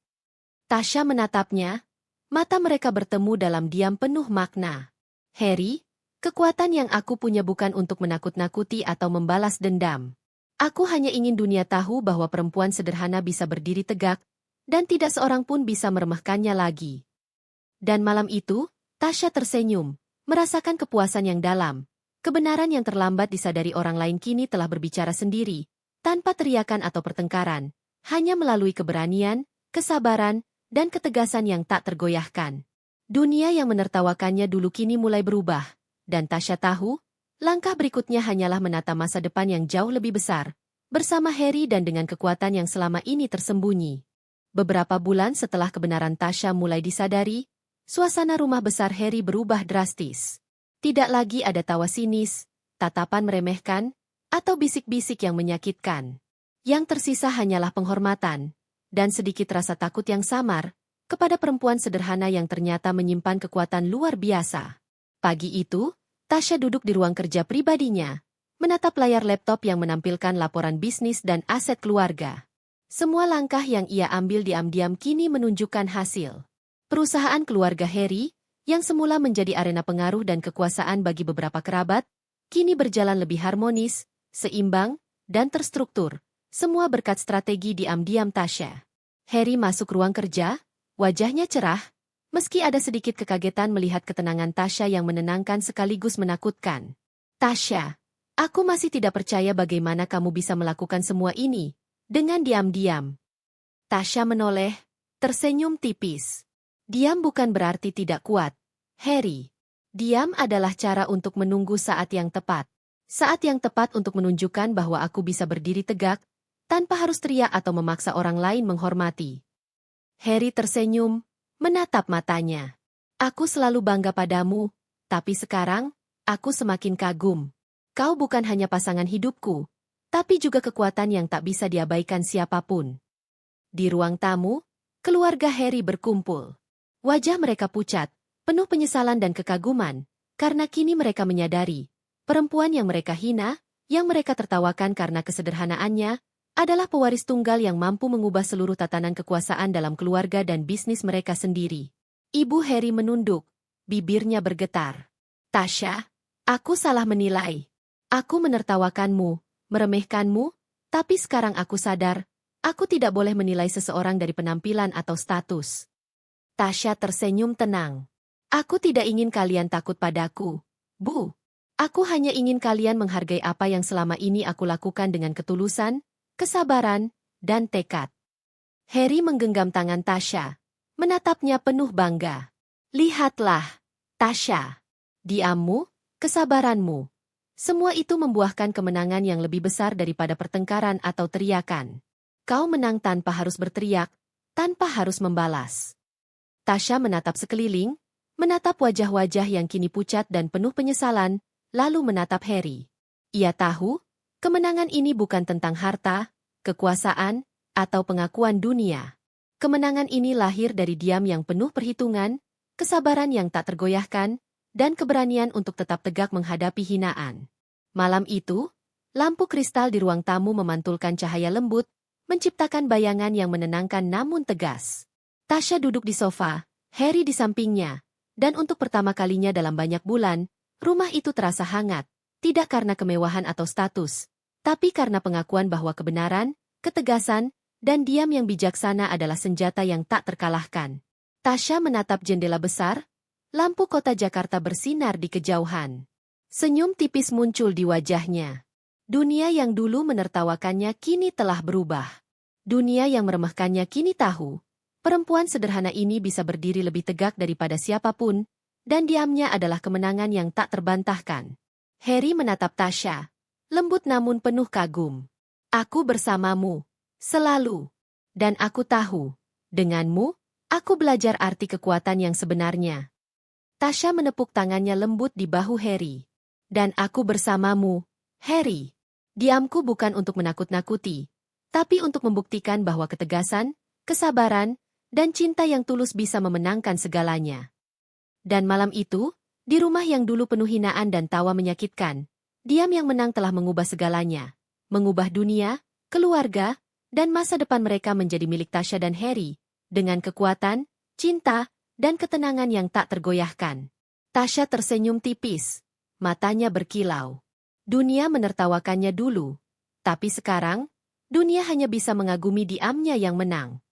Tasha menatapnya, mata mereka bertemu dalam diam penuh makna. Harry, kekuatan yang aku punya bukan untuk menakut-nakuti atau membalas dendam. Aku hanya ingin dunia tahu bahwa perempuan sederhana bisa berdiri tegak, dan tidak seorang pun bisa meremehkannya lagi. Dan malam itu, Tasya tersenyum, merasakan kepuasan yang dalam. Kebenaran yang terlambat disadari orang lain kini telah berbicara sendiri, tanpa teriakan atau pertengkaran, hanya melalui keberanian, kesabaran, dan ketegasan yang tak tergoyahkan. Dunia yang menertawakannya dulu kini mulai berubah, dan Tasya tahu, langkah berikutnya hanyalah menata masa depan yang jauh lebih besar, bersama Harry dan dengan kekuatan yang selama ini tersembunyi. Beberapa bulan setelah kebenaran Tasya mulai disadari, suasana rumah besar Harry berubah drastis. Tidak lagi ada tawa sinis, tatapan meremehkan, atau bisik-bisik yang menyakitkan. Yang tersisa hanyalah penghormatan, dan sedikit rasa takut yang samar, kepada perempuan sederhana yang ternyata menyimpan kekuatan luar biasa. Pagi itu, Tasya duduk di ruang kerja pribadinya, menatap layar laptop yang menampilkan laporan bisnis dan aset keluarga. Semua langkah yang ia ambil diam-diam kini menunjukkan hasil. Perusahaan keluarga Harry, yang semula menjadi arena pengaruh dan kekuasaan bagi beberapa kerabat, kini berjalan lebih harmonis, seimbang, dan terstruktur, semua berkat strategi diam-diam Tasya. Harry masuk ruang kerja, wajahnya cerah, meski ada sedikit kekagetan melihat ketenangan Tasya yang menenangkan sekaligus menakutkan. "Tasya, aku masih tidak percaya bagaimana kamu bisa melakukan semua ini, dengan diam-diam." Tasya menoleh, tersenyum tipis. Diam bukan berarti tidak kuat, Harry. Diam adalah cara untuk menunggu saat yang tepat. Saat yang tepat untuk menunjukkan bahwa aku bisa berdiri tegak, tanpa harus teriak atau memaksa orang lain menghormati. Harry tersenyum, menatap matanya. "Aku selalu bangga padamu, tapi sekarang, aku semakin kagum. Kau bukan hanya pasangan hidupku, tapi juga kekuatan yang tak bisa diabaikan siapapun." Di ruang tamu, keluarga Harry berkumpul. Wajah mereka pucat, penuh penyesalan dan kekaguman, karena kini mereka menyadari, perempuan yang mereka hina, yang mereka tertawakan karena kesederhanaannya, adalah pewaris tunggal yang mampu mengubah seluruh tatanan kekuasaan dalam keluarga dan bisnis mereka sendiri. Ibu Harry menunduk, bibirnya bergetar. "Tasya, aku salah menilai. Aku menertawakanmu, meremehkanmu, tapi sekarang aku sadar, aku tidak boleh menilai seseorang dari penampilan atau status." Tasya tersenyum tenang. "Aku tidak ingin kalian takut padaku, Bu. Aku hanya ingin kalian menghargai apa yang selama ini aku lakukan dengan ketulusan, kesabaran, dan tekad." Harry menggenggam tangan Tasya, menatapnya penuh bangga. "Lihatlah, Tasya. Diammu, kesabaranmu. Semua itu membuahkan kemenangan yang lebih besar daripada pertengkaran atau teriakan. Kau menang tanpa harus berteriak, tanpa harus membalas." Tasya menatap sekeliling, menatap wajah-wajah yang kini pucat dan penuh penyesalan, lalu menatap Harry. Ia tahu, kemenangan ini bukan tentang harta, kekuasaan, atau pengakuan dunia. Kemenangan ini lahir dari diam yang penuh perhitungan, kesabaran yang tak tergoyahkan, dan keberanian untuk tetap tegak menghadapi hinaan. Malam itu, lampu kristal di ruang tamu memantulkan cahaya lembut, menciptakan bayangan yang menenangkan namun tegas. Tasya duduk di sofa, Harry di sampingnya, dan untuk pertama kalinya dalam banyak bulan, rumah itu terasa hangat, tidak karena kemewahan atau status, tapi karena pengakuan bahwa kebenaran, ketegasan, dan diam yang bijaksana adalah senjata yang tak terkalahkan. Tasya menatap jendela besar, lampu kota Jakarta bersinar di kejauhan. Senyum tipis muncul di wajahnya. Dunia yang dulu menertawakannya kini telah berubah. Dunia yang meremehkannya kini tahu, perempuan sederhana ini bisa berdiri lebih tegak daripada siapapun, dan diamnya adalah kemenangan yang tak terbantahkan. Harry menatap Tasya, lembut namun penuh kagum. "Aku bersamamu, selalu. Dan aku tahu, denganmu, aku belajar arti kekuatan yang sebenarnya." Tasya menepuk tangannya lembut di bahu Harry. "Dan aku bersamamu, Harry. Diamku bukan untuk menakut-nakuti, tapi untuk membuktikan bahwa ketegasan, kesabaran, dan cinta yang tulus bisa memenangkan segalanya." Dan malam itu, di rumah yang dulu penuh hinaan dan tawa menyakitkan, diam yang menang telah mengubah segalanya. Mengubah dunia, keluarga, dan masa depan mereka menjadi milik Tasya dan Harry, dengan kekuatan, cinta, dan ketenangan yang tak tergoyahkan. Tasya tersenyum tipis, matanya berkilau. Dunia menertawakannya dulu, tapi sekarang, dunia hanya bisa mengagumi diamnya yang menang.